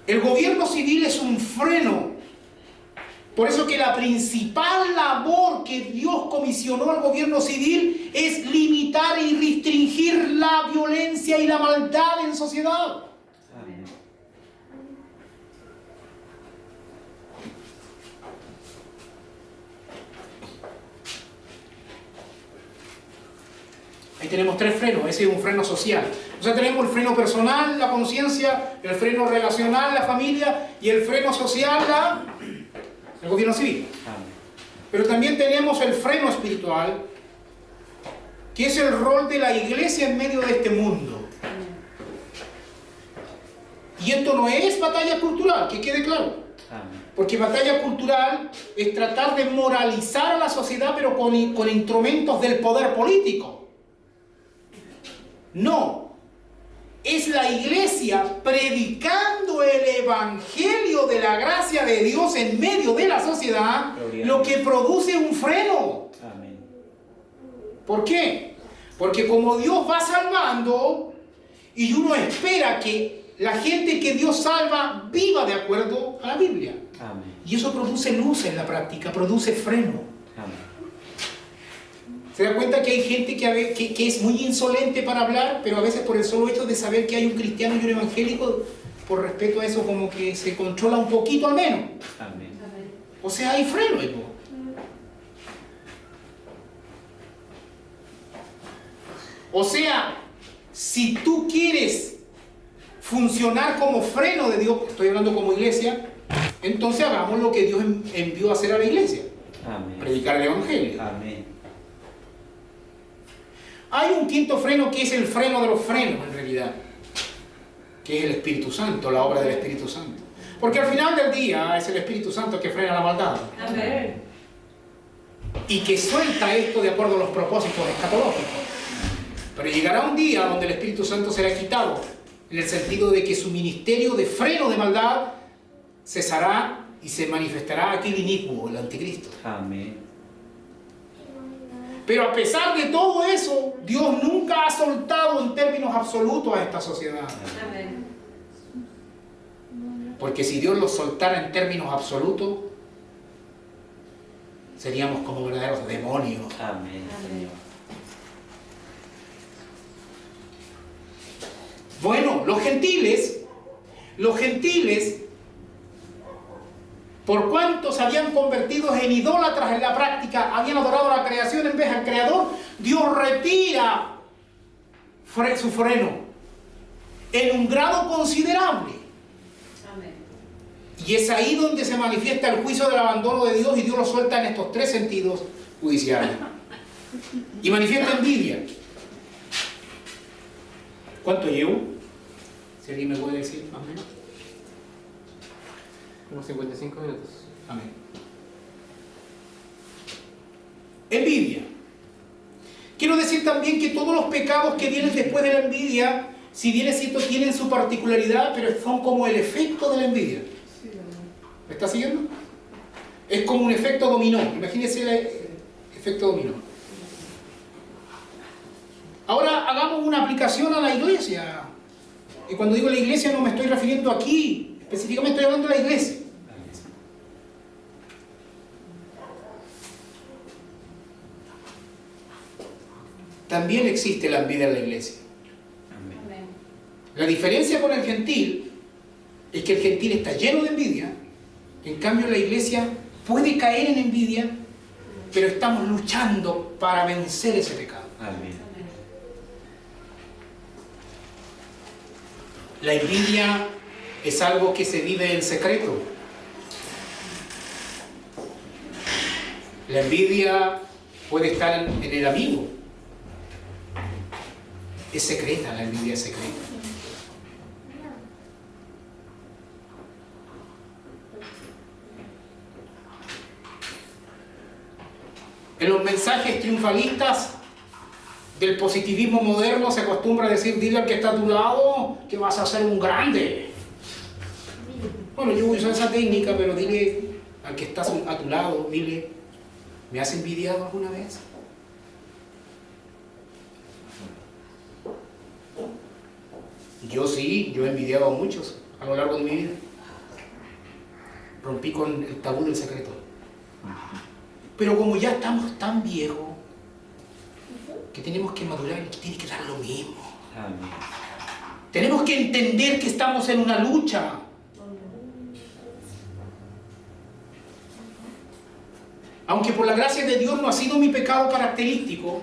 El gobierno civil es un freno. Por eso que la principal labor que Dios comisionó al gobierno civil es limitar y restringir la violencia y la maldad en sociedad. Amén. Ahí tenemos 3 frenos, ese es un freno social. O sea, tenemos el freno personal, la conciencia, el freno relacional, la familia, y el freno social, el gobierno civil. Amén. Pero también tenemos el freno espiritual, que es el rol de la iglesia en medio de este mundo. Y esto no es batalla cultural, que quede claro. Amén. Porque batalla cultural es tratar de moralizar a la sociedad, pero con instrumentos del poder político. No, es la iglesia predicando el evangelio de la gracia de Dios en medio de la sociedad, lo que produce un freno. Amén. ¿Por qué? Porque como Dios va salvando y uno espera que la gente que Dios salva viva de acuerdo a la Biblia. Amén. Y eso produce luz en la práctica, produce freno. Amén. Se da cuenta que hay gente que es muy insolente para hablar, pero a veces por el solo hecho de saber que hay un cristiano y un evangélico, por respeto a eso como que se controla un poquito al menos. Amén. O sea, hay freno, hijo. O sea, si tú quieres funcionar como freno de Dios, estoy hablando como iglesia, entonces hagamos lo que Dios envió a hacer a la iglesia. Amén. Predicar el evangelio. Amén. Hay un quinto freno que es el freno de los frenos en realidad, que es el Espíritu Santo, la obra del Espíritu Santo. Porque al final del día es el Espíritu Santo que frena la maldad. Amén. Y que suelta esto de acuerdo a los propósitos escatológicos. Pero llegará un día donde el Espíritu Santo será quitado, en el sentido de que su ministerio de freno de maldad cesará y se manifestará aquel inicuo, el anticristo. Amén. Pero a pesar de todo eso, Dios nunca ha soltado en términos absolutos a esta sociedad. Amén. Porque si Dios lo soltara en términos absolutos, seríamos como verdaderos demonios. Amén, Señor. Bueno, los gentiles, por cuanto se habían convertido en idólatras en la práctica, habían adorado a la creación en vez del Creador, Dios retira su freno. en un grado considerable. Y es ahí donde se manifiesta el juicio del abandono de Dios, y Dios lo suelta en estos tres sentidos judiciales. Y manifiesta envidia. ¿Cuánto llevo? Si alguien me puede decir más o menos. Unos 55 minutos. Amén. Envidia. Quiero decir también que todos los pecados que vienen después de la envidia, si bien es cierto, tienen su particularidad, pero son como el efecto de la envidia. ¿Me está siguiendo? Es como un efecto dominó. Imagínense el efecto dominó. Ahora hagamos una aplicación a la iglesia. Y cuando digo la iglesia no me estoy refiriendo aquí, específicamente estoy hablando de la iglesia. También existe la envidia en la iglesia. Amén. La diferencia con el gentil es que el gentil está lleno de envidia. En cambio la iglesia puede caer en envidia, pero estamos luchando para vencer ese pecado. Amén. La envidia es algo que se vive en secreto. La envidia puede estar en el amigo. Es secreta, la envidia es secreta. En los mensajes triunfalistas del positivismo moderno se acostumbra a decir: dile al que está a tu lado que vas a ser un grande. Bueno, yo uso esa técnica, pero dile al que está a tu lado, dile: ¿me has envidiado alguna vez? Yo sí, yo he envidiado a muchos a lo largo de mi vida. Rompí con el tabú del secreto. Pero como ya estamos tan viejos, que tenemos que madurar y que tiene que dar lo mismo. Amén. Tenemos que entender que estamos en una lucha. Aunque por la gracia de Dios no ha sido mi pecado característico,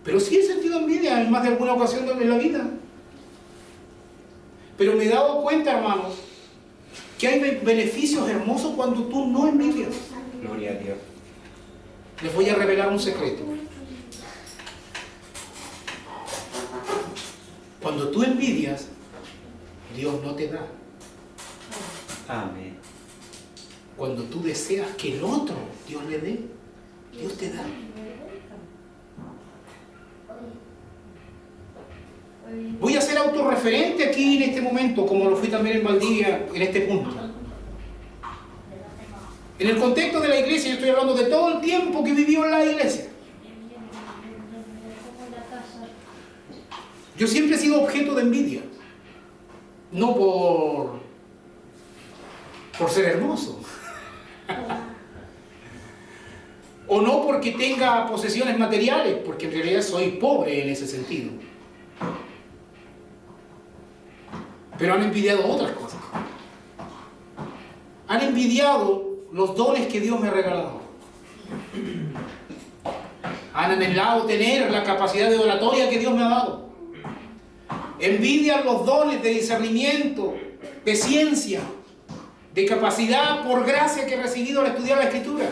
pero sí he sentido envidia en más de alguna ocasión en la vida. Pero me he dado cuenta, hermanos, que hay beneficios hermosos cuando tú no envidias. Gloria a Dios. Les voy a revelar un secreto. Cuando tú envidias, Dios no te da. Amén. Cuando tú deseas que el otro Dios le dé, Dios te da. Voy a ser autorreferente aquí en este momento, como lo fui también en Valdivia, en este punto. En el contexto de la iglesia, yo estoy hablando de todo el tiempo que vivió en la iglesia. Yo siempre he sido objeto de envidia. No por ser hermoso. O no porque tenga posesiones materiales, porque en realidad soy pobre en ese sentido. Pero han envidiado otras cosas. Han envidiado los dones que Dios me ha regalado. Han anhelado tener la capacidad de oratoria que Dios me ha dado. Envidian los dones de discernimiento, de ciencia, de capacidad por gracia que he recibido al estudiar la Escritura.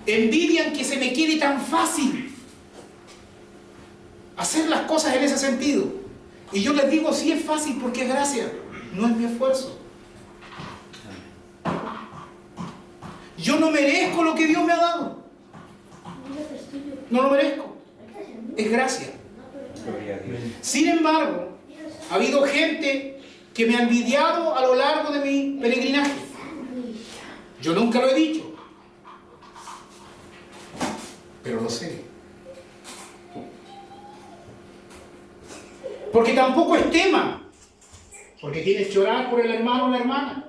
Envidian que se me quede tan fácil hacer las cosas en ese sentido. Y yo les digo, sí es fácil porque es gracia, no es mi esfuerzo. Yo no merezco lo que Dios me ha dado. No lo merezco. Es gracia. Gloria a Dios. Sin embargo, ha habido gente que me ha envidiado a lo largo de mi peregrinaje. Yo nunca lo he dicho, pero lo sé. Porque tampoco es tema, porque tienes que orar por el hermano o la hermana.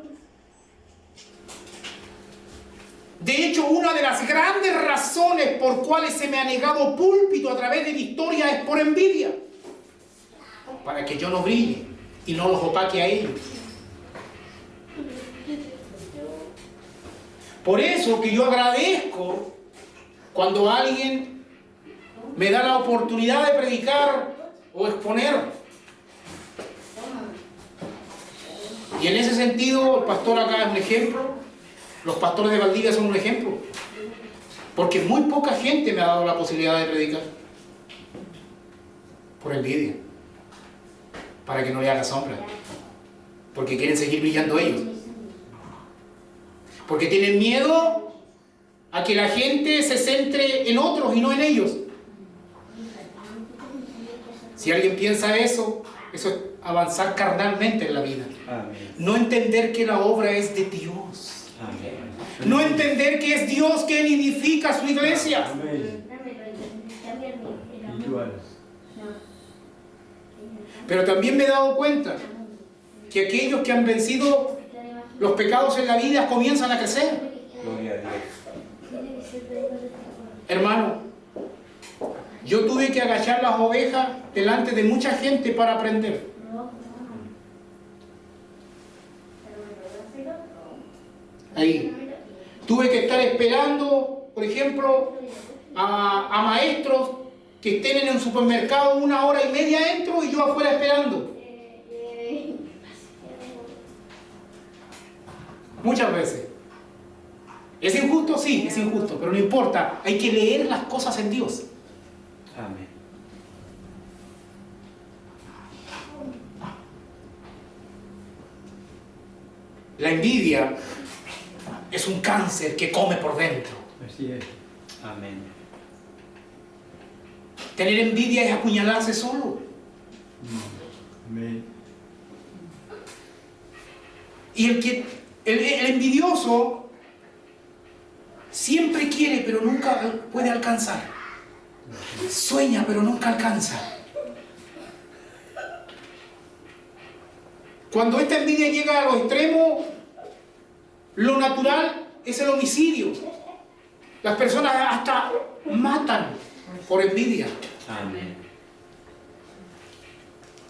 De hecho, una de las grandes razones por cuales se me ha negado púlpito a través de mi historia es por envidia. Para que yo no brille y no los opaque a ellos. Por eso que yo agradezco cuando alguien me da la oportunidad de predicar o exponer. Y en ese sentido, el pastor acá es un ejemplo. Los pastores de Valdivia son un ejemplo. Porque muy poca gente me ha dado la posibilidad de predicar. Por envidia. Para que no le haga sombra. Porque quieren seguir brillando ellos. Porque tienen miedo a que la gente se centre en otros y no en ellos. Si alguien piensa eso es avanzar carnalmente en la vida. Amén. No entender que la obra es de Dios. Amén. No entender que es Dios quien edifica su iglesia. Amén. Pero también me he dado cuenta que aquellos que han vencido los pecados en la vida comienzan a crecer. Gloria a Dios. Hermano, yo tuve que agachar las ovejas delante de mucha gente para aprender. Ahí. Tuve que estar esperando, por ejemplo, a maestros que estén en el supermercado 1 hora y media entro y yo afuera esperando. Muchas veces. ¿Es injusto? Sí, es injusto, pero no importa. Hay que leer las cosas en Dios. Amén. La envidia es un cáncer que come por dentro. Así es. Amén. Tener envidia es apuñalarse solo. Amén. Y el envidioso siempre quiere, pero nunca puede alcanzar. Sueña, pero nunca alcanza. Cuando esta envidia llega a los extremos, lo natural es el homicidio. Las personas hasta matan por envidia. Amén.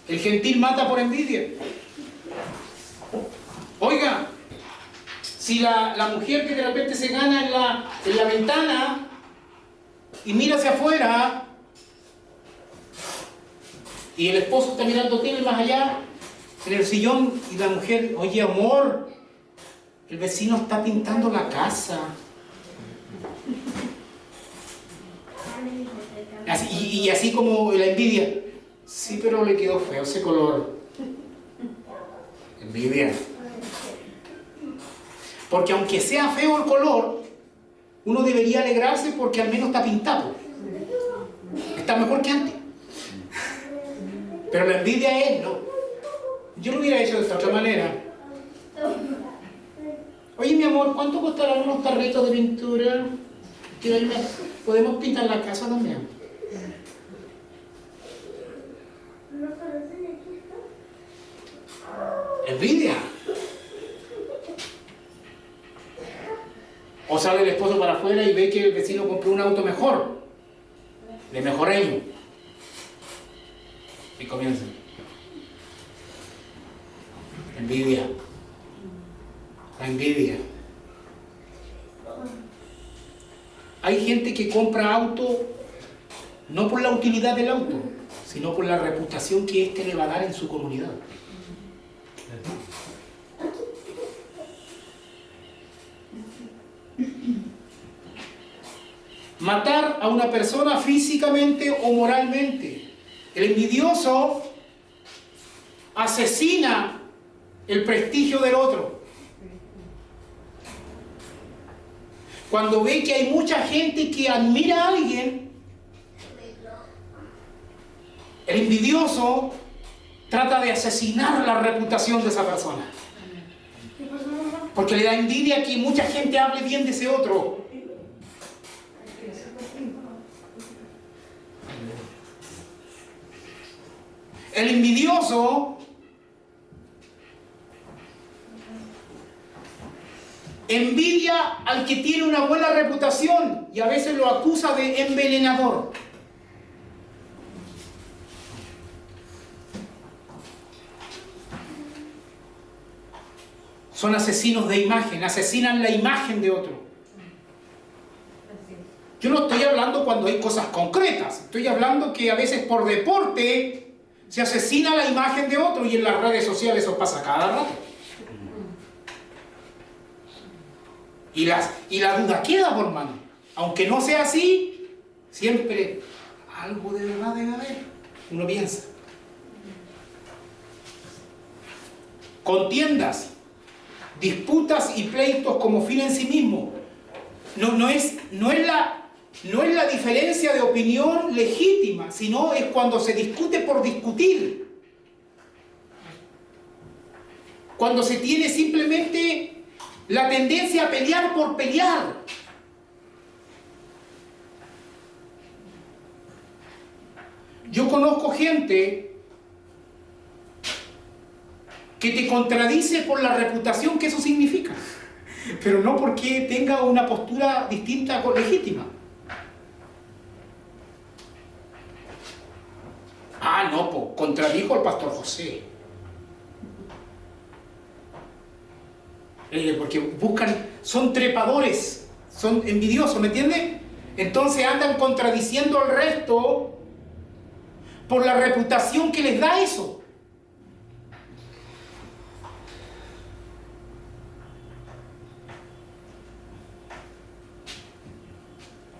El gentil mata por envidia. Oiga, si la mujer que de repente se gana en la ventana y mira hacia afuera y el esposo está mirando tele más allá en el sillón y la mujer, oye amor, el vecino está pintando la casa. Y así como la envidia, sí, pero le quedó feo ese color. Envidia. Porque aunque sea feo el color, uno debería alegrarse porque al menos está pintado. Está mejor que antes. Pero la envidia es, no. Yo lo hubiera hecho de esta otra manera. Oye, mi amor, ¿cuánto costarán unos tarritos de pintura? ¿Podemos pintar la casa también? Envidia. O sale el esposo para afuera y ve que el vecino compró un auto mejor, de mejor año. Y comienza. Envidia. La envidia. Hay gente que compra auto no por la utilidad del auto, sino por la reputación que éste le va a dar en su comunidad. Matar a una persona físicamente o moralmente. El envidioso asesina el prestigio del otro. Cuando ve que hay mucha gente que admira a alguien, el envidioso trata de asesinar la reputación de esa persona. Porque le da envidia que mucha gente hable bien de ese otro. El envidioso envidia al que tiene una buena reputación y a veces lo acusa de envenenador. Son asesinos de imagen, asesinan la imagen de otro. Yo no estoy hablando hablando cuando hay cosas concretas. Estoy hablando que a veces por deporte se asesina la imagen de otro y en las redes sociales eso pasa cada rato. Y la duda queda, por mano. Aunque no sea así, siempre algo de verdad debe haber. Uno piensa. Contiendas, disputas y pleitos como fin en sí mismo. No es la diferencia de opinión legítima, sino es cuando se discute por discutir. Cuando se tiene simplemente la tendencia a pelear por pelear. Yo conozco gente que te contradice por la reputación que eso significa, pero no porque tenga una postura distinta o legítima. Ah, no, pues contradijo al pastor José. Porque buscan, son trepadores, son envidiosos, ¿me entiendes? Entonces andan contradiciendo al resto por la reputación que les da eso.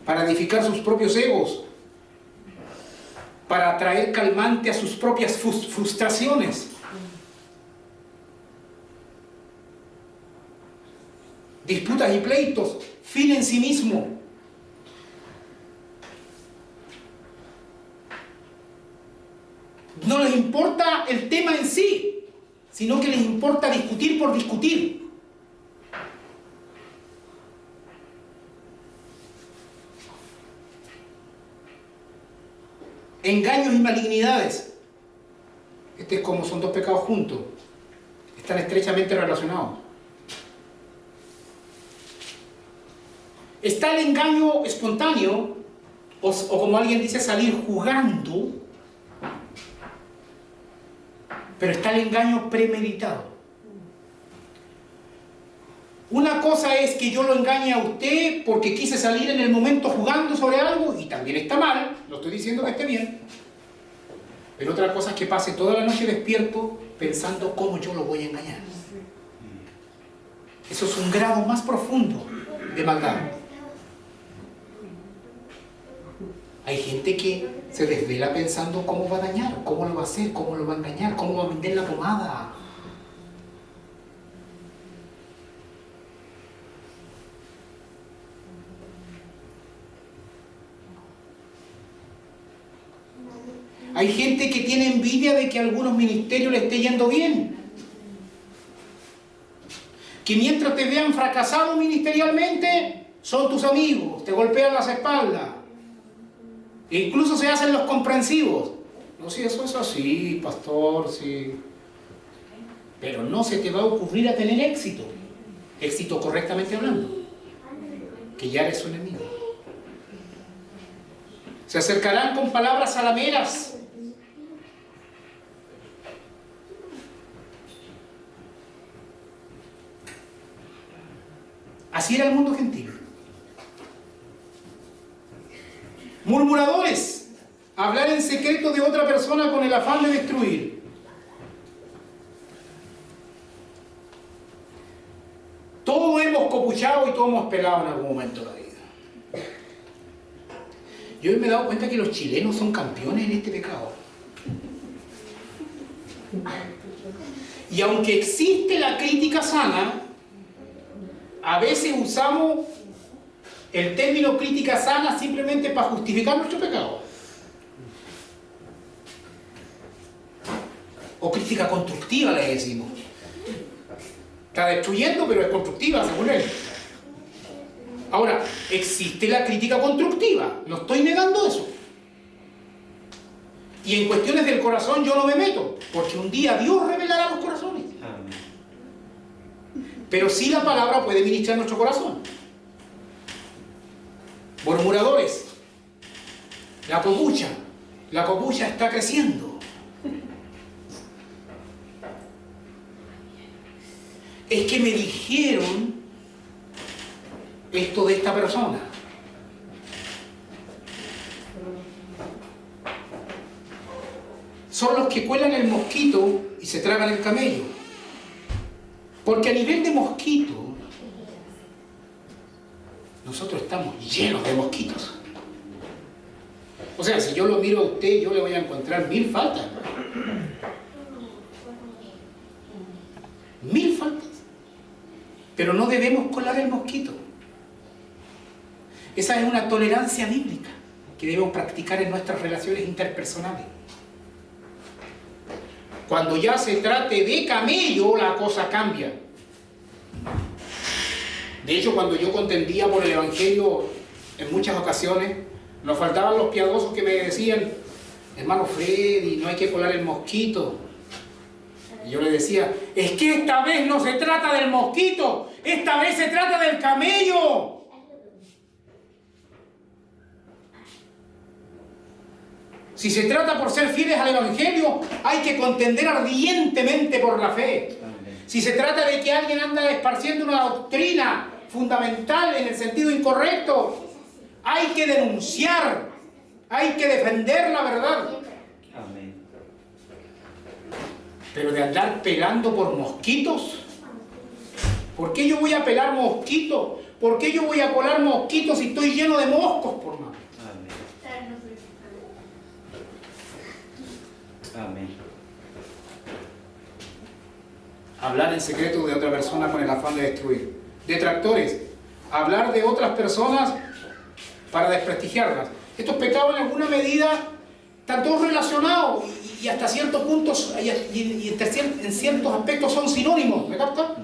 Para edificar sus propios egos, para traer calmante a sus propias frustraciones. Disputas y pleitos, fin en sí mismo. No les importa el tema en sí, sino que les importa discutir por discutir. Engaños y malignidades. Este es como son dos pecados juntos. Están estrechamente relacionados. Está el engaño espontáneo, o como alguien dice, salir jugando, pero está el engaño premeditado. Una cosa es que yo lo engañe a usted porque quise salir en el momento jugando sobre algo, y también está mal, no estoy diciendo que esté bien, pero otra cosa es que pase toda la noche despierto pensando cómo yo lo voy a engañar. Eso es un grado más profundo de maldad. Hay gente que se desvela pensando cómo va a dañar, cómo lo va a hacer, cómo lo va a engañar, cómo va a vender la pomada. Hay gente que tiene envidia de que a algunos ministerios le esté yendo bien. Que mientras te vean fracasado ministerialmente, son tus amigos, te golpean las espaldas. E incluso se hacen los comprensivos. No, si eso es así, pastor, sí. Pero no se te va a ocurrir a tener éxito. Éxito correctamente hablando. Que ya eres su enemigo. Se acercarán con palabras salameras. Así era el mundo gentil. Murmuradores, hablar en secreto de otra persona con el afán de destruir. Todos hemos copuchado y todos hemos pelado en algún momento de la vida. Yo me he dado cuenta que los chilenos son campeones en este pecado. Y aunque existe la crítica sana, a veces usamos el término crítica sana simplemente para justificar nuestro pecado. O crítica constructiva le decimos. Está destruyendo, pero es constructiva, según él. Ahora, existe la crítica constructiva, no estoy negando eso. Y en cuestiones del corazón yo no me meto, porque un día Dios revelará los corazones. Pero sí la palabra puede ministrar nuestro corazón. Murmuradores. La copucha está creciendo. Es que me dijeron esto de esta persona. son los que cuelan el mosquito y se tragan el camello. Porque a nivel de mosquito, nosotros estamos llenos de mosquitos. O sea, si yo lo miro a usted, yo le voy a encontrar 1000 faltas. 1000 faltas. Pero no debemos colar el mosquito. Esa es una tolerancia bíblica que debemos practicar en nuestras relaciones interpersonales. Cuando ya se trate de camello, la cosa cambia. De hecho, cuando yo contendía por el Evangelio, en muchas ocasiones, nos faltaban los piadosos que me decían: hermano Freddy, no hay que colar el mosquito. Y yo le decía: es que esta vez no se trata del mosquito, esta vez se trata del camello. Si se trata por ser fieles al Evangelio, hay que contender ardientemente por la fe. Si se trata de que alguien anda esparciendo una doctrina fundamental en el sentido incorrecto, hay que denunciar, hay que defender la verdad. Amén. Pero de andar pelando por mosquitos, ¿por qué yo voy a pelar mosquitos? ¿Por qué yo voy a colar mosquitos si estoy lleno de moscos, por más? Amén. Hablar en secreto de otra persona con el afán de destruir. Detractores. Hablar de otras personas para desprestigiarlas. Estos pecados en alguna medida están todos relacionados y hasta ciertos puntos y en ciertos aspectos son sinónimos, ¿me capta?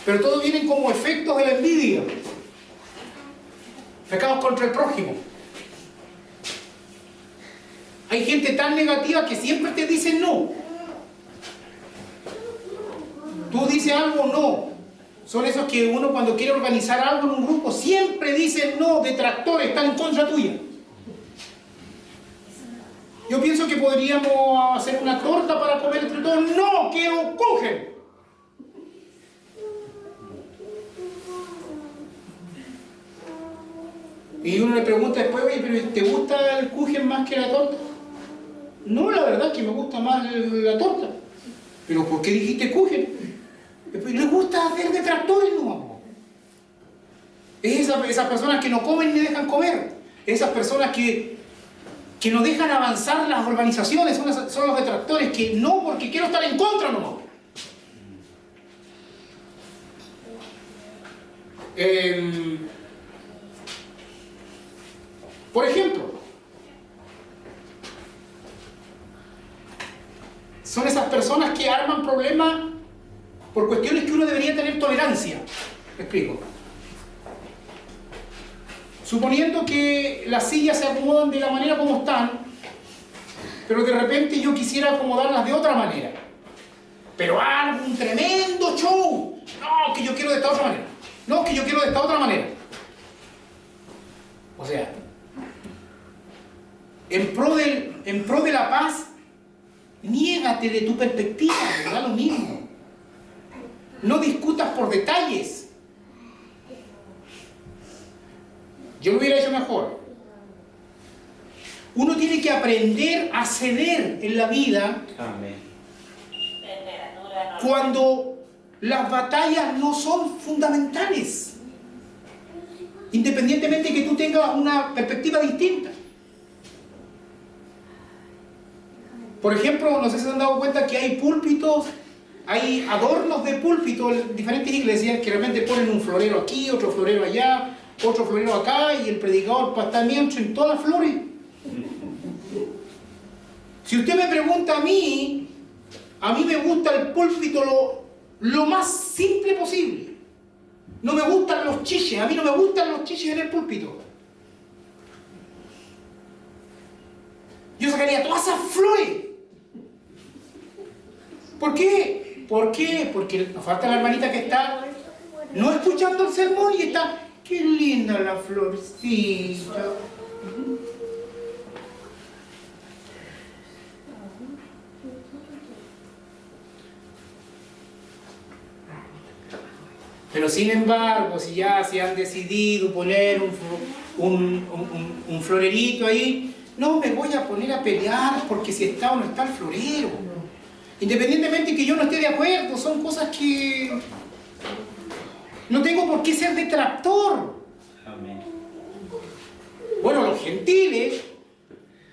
Pero todos vienen como efectos de la envidia. Pecados contra el prójimo. Hay gente tan negativa que siempre te dice no. Tú dices algo, no. Son esos que uno cuando quiere organizar algo en un grupo siempre dice no, detractores, están en contra tuya. Yo pienso que podríamos hacer una torta para comer entre todos. ¡No! ¡Quiero kuchen! Y uno le pregunta después: oye, ¿pero te gusta el kuchen más que la torta? No, la verdad es que me gusta más la torta. ¿Pero por qué dijiste kuchen? Le gusta hacer detractores, no. Es esas personas que no comen ni dejan comer. Esas personas que no dejan avanzar las organizaciones, son los detractores que no, porque quiero estar en contra, no. Por ejemplo, son esas personas que arman problemas por cuestiones que uno debería tener tolerancia. Me explico. Suponiendo que las sillas se acomodan de la manera como están, pero de repente yo quisiera acomodarlas de otra manera. Pero hago un tremendo show. No, que yo quiero de esta otra manera. No, que yo quiero de esta otra manera. O sea, en pro de la paz, niégate de tu perspectiva, te da lo mismo. No discutas por detalles. Yo lo hubiera hecho mejor. Uno tiene que aprender a ceder en la vida. Amén. Cuando las batallas no son fundamentales, independientemente de que tú tengas una perspectiva distinta. Por ejemplo, no sé si se han dado cuenta que hay púlpitos, hay adornos de púlpito en diferentes iglesias que realmente ponen un florero aquí, otro florero allá, otro florero acá, y el predicador está mientras en todas las flores. Si usted me pregunta a mí me gusta el púlpito lo más simple posible. No me gustan los chiches, a mí no me gustan los chiches en el púlpito. Yo sacaría todas esas flores. ¿Por qué? ¿Por qué? Porque nos falta la hermanita que está no escuchando el sermón y está: qué linda la florcita. Pero sin embargo, si ya se han decidido poner un florerito ahí, no me voy a poner a pelear porque si está o no está el florero. Independientemente que yo no esté de acuerdo, son cosas que no tengo por qué ser detractor. Amén. Bueno, los gentiles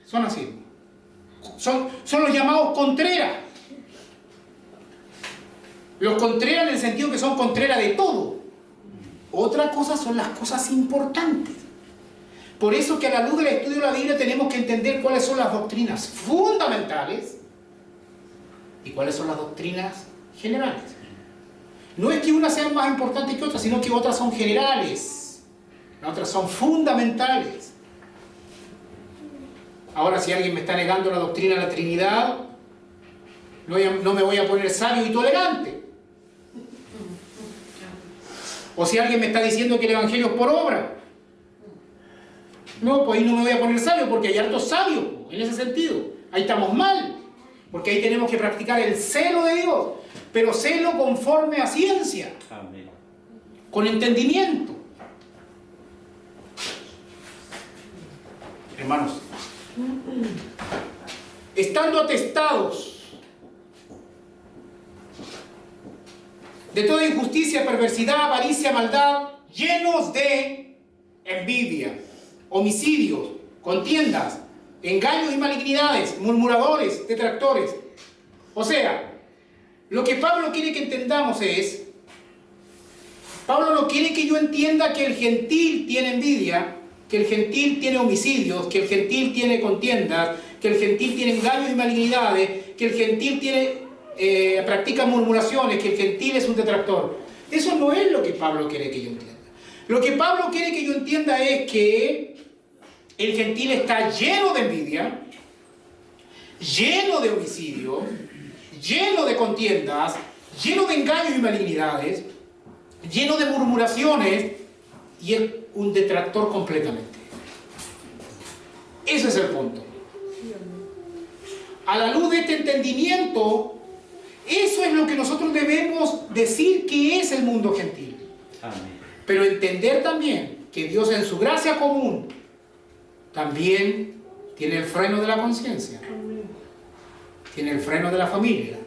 son así. Son los llamados contreras. Los contreras en el sentido que son contreras de todo. Otra cosa son las cosas importantes. Por eso que a la luz del estudio de la Biblia tenemos que entender cuáles son las doctrinas fundamentales y cuáles son las doctrinas generales. No es que unas sean más importantes que otras, sino que otras son generales, las otras son fundamentales. Ahora, si alguien me está negando la doctrina de la Trinidad, no me voy a poner sabio y tolerante. O si alguien me está diciendo que el Evangelio es por obra, no, pues ahí no me voy a poner sabio, porque hay hartos sabios en ese sentido. Ahí estamos mal, porque ahí tenemos que practicar el celo de Dios, pero celo conforme a ciencia. Amén. Con entendimiento. Hermanos, estando atestados de toda injusticia, perversidad, avaricia, maldad, llenos de envidia, homicidios, contiendas, engaños y malignidades, murmuradores, detractores. O sea, lo que Pablo quiere que entendamos es, Pablo no quiere que yo entienda que el gentil tiene envidia, que el gentil tiene homicidios, que el gentil tiene contiendas, que el gentil tiene engaños y malignidades, que el gentil practica murmuraciones, que el gentil es un detractor. Eso no es lo que Pablo quiere que yo entienda. Lo que Pablo quiere que yo entienda es que el gentil está lleno de envidia, lleno de homicidios, lleno de contiendas, lleno de engaños y malignidades, lleno de murmuraciones, y es un detractor completamente. Ese es el punto. A la luz de este entendimiento, eso es lo que nosotros debemos decir que es el mundo gentil. Amén. Pero entender también que Dios en su gracia común también tiene el freno de la conciencia, tiene el freno de la familia,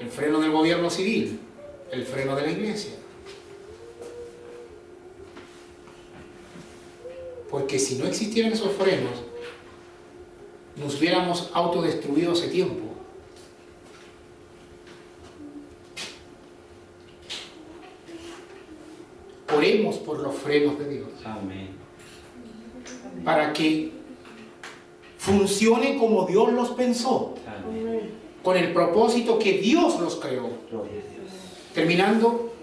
el freno del gobierno civil, el freno de la iglesia. Porque si no existieran esos frenos, nos hubiéramos autodestruido hace tiempo. Oremos por los frenos de Dios. Amén. Para que funcione como Dios los pensó, Amén. con el propósito que Dios los creó. Gloria a Dios. Terminando,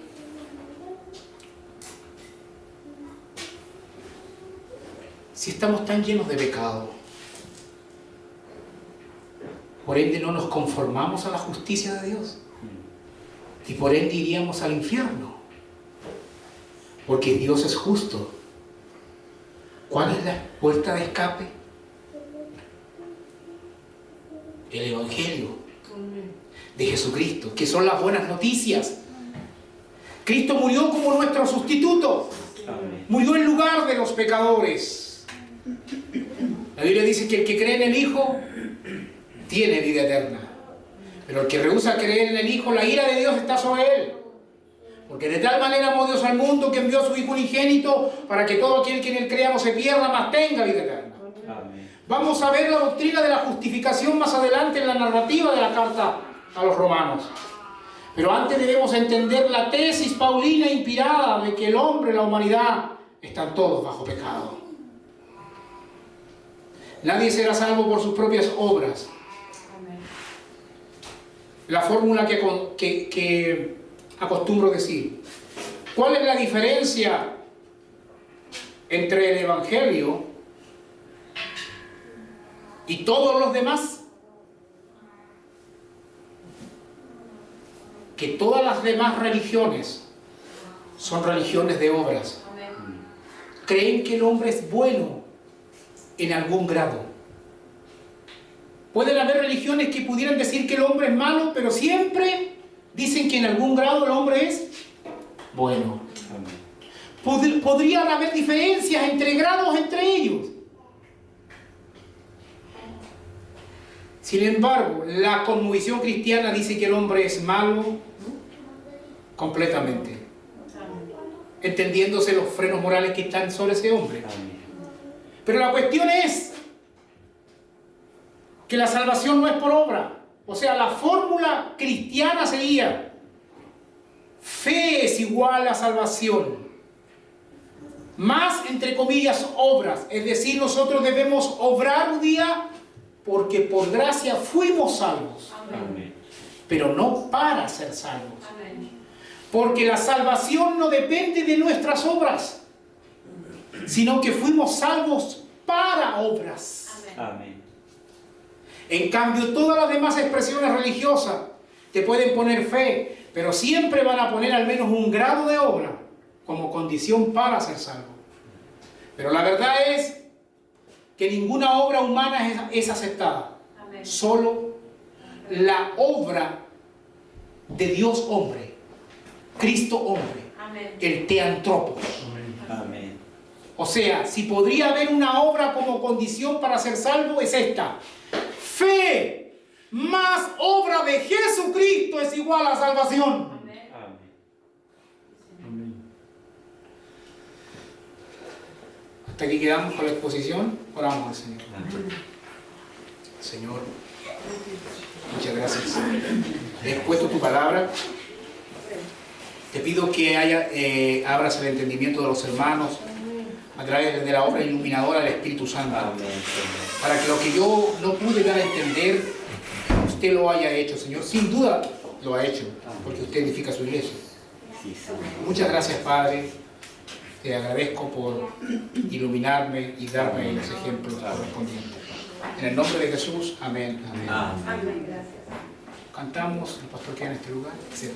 si estamos tan llenos de pecado, por ende no nos conformamos a la justicia de Dios y por ende iríamos al infierno, porque Dios es justo. ¿Cuál es la puerta de escape? El Evangelio de Jesucristo, que son las buenas noticias. Cristo murió como nuestro sustituto. Amén. Murió en lugar de los pecadores. La Biblia dice que el que cree en el Hijo tiene vida eterna. Pero el que rehúsa creer en el Hijo, la ira de Dios está sobre él. Porque de tal manera amó Dios al mundo que envió a su Hijo unigénito para que todo aquel que en él crea no se pierda, mas tenga vida eterna. Amén. Vamos a ver la doctrina de la justificación más adelante en la narrativa de la carta a los romanos. Pero antes debemos entender la tesis paulina inspirada de que el hombre, la humanidad, están todos bajo pecado. Nadie será salvo por sus propias obras. La fórmula que acostumbro decir. ¿Cuál es la diferencia entre el Evangelio y todos los demás? Que todas las demás religiones son religiones de obras. Creen que el hombre es bueno en algún grado. Pueden haber religiones que pudieran decir que el hombre es malo, pero siempre dicen que en algún grado el hombre es bueno. Amén. Podrían haber diferencias entre grados entre ellos. Sin embargo, la cosmovisión cristiana dice que el hombre es malo completamente, entendiéndose los frenos morales que están sobre ese hombre. Amén. Pero la cuestión es que la salvación no es por obra. O sea, la fórmula cristiana sería: fe es igual a salvación, más, entre comillas, obras. Es decir, nosotros debemos obrar un día porque por gracia fuimos salvos. Amén. Pero no para ser salvos. Amén. Porque la salvación no depende de nuestras obras, sino que fuimos salvos para obras. Amén. En cambio, todas las demás expresiones religiosas te pueden poner fe, pero siempre van a poner al menos un grado de obra como condición para ser salvo. Pero la verdad es que ninguna obra humana es aceptada. Amén. Solo la obra de Dios hombre, Cristo hombre, Amén. el teantropos. Amén. O sea, si podría haber una obra como condición para ser salvo, es esta: fe más obra de Jesucristo es igual a salvación. Amén. Amén. Hasta aquí quedamos con la exposición. Oramos al Señor. Amén. Señor, muchas gracias. He expuesto tu palabra. Te pido que abras el entendimiento de los hermanos a través de la obra iluminadora del Espíritu Santo, Amén, Señor. para que lo que yo no pude dar a entender, usted lo haya hecho, Señor. Sin duda lo ha hecho, porque usted edifica su iglesia. Sí, Señor. Muchas gracias, Padre. Te agradezco por iluminarme y darme los ejemplos correspondientes. En el nombre de Jesús, amén. Amén. Amén. Amén. Gracias. Cantamos, el pastor queda en este lugar, etc.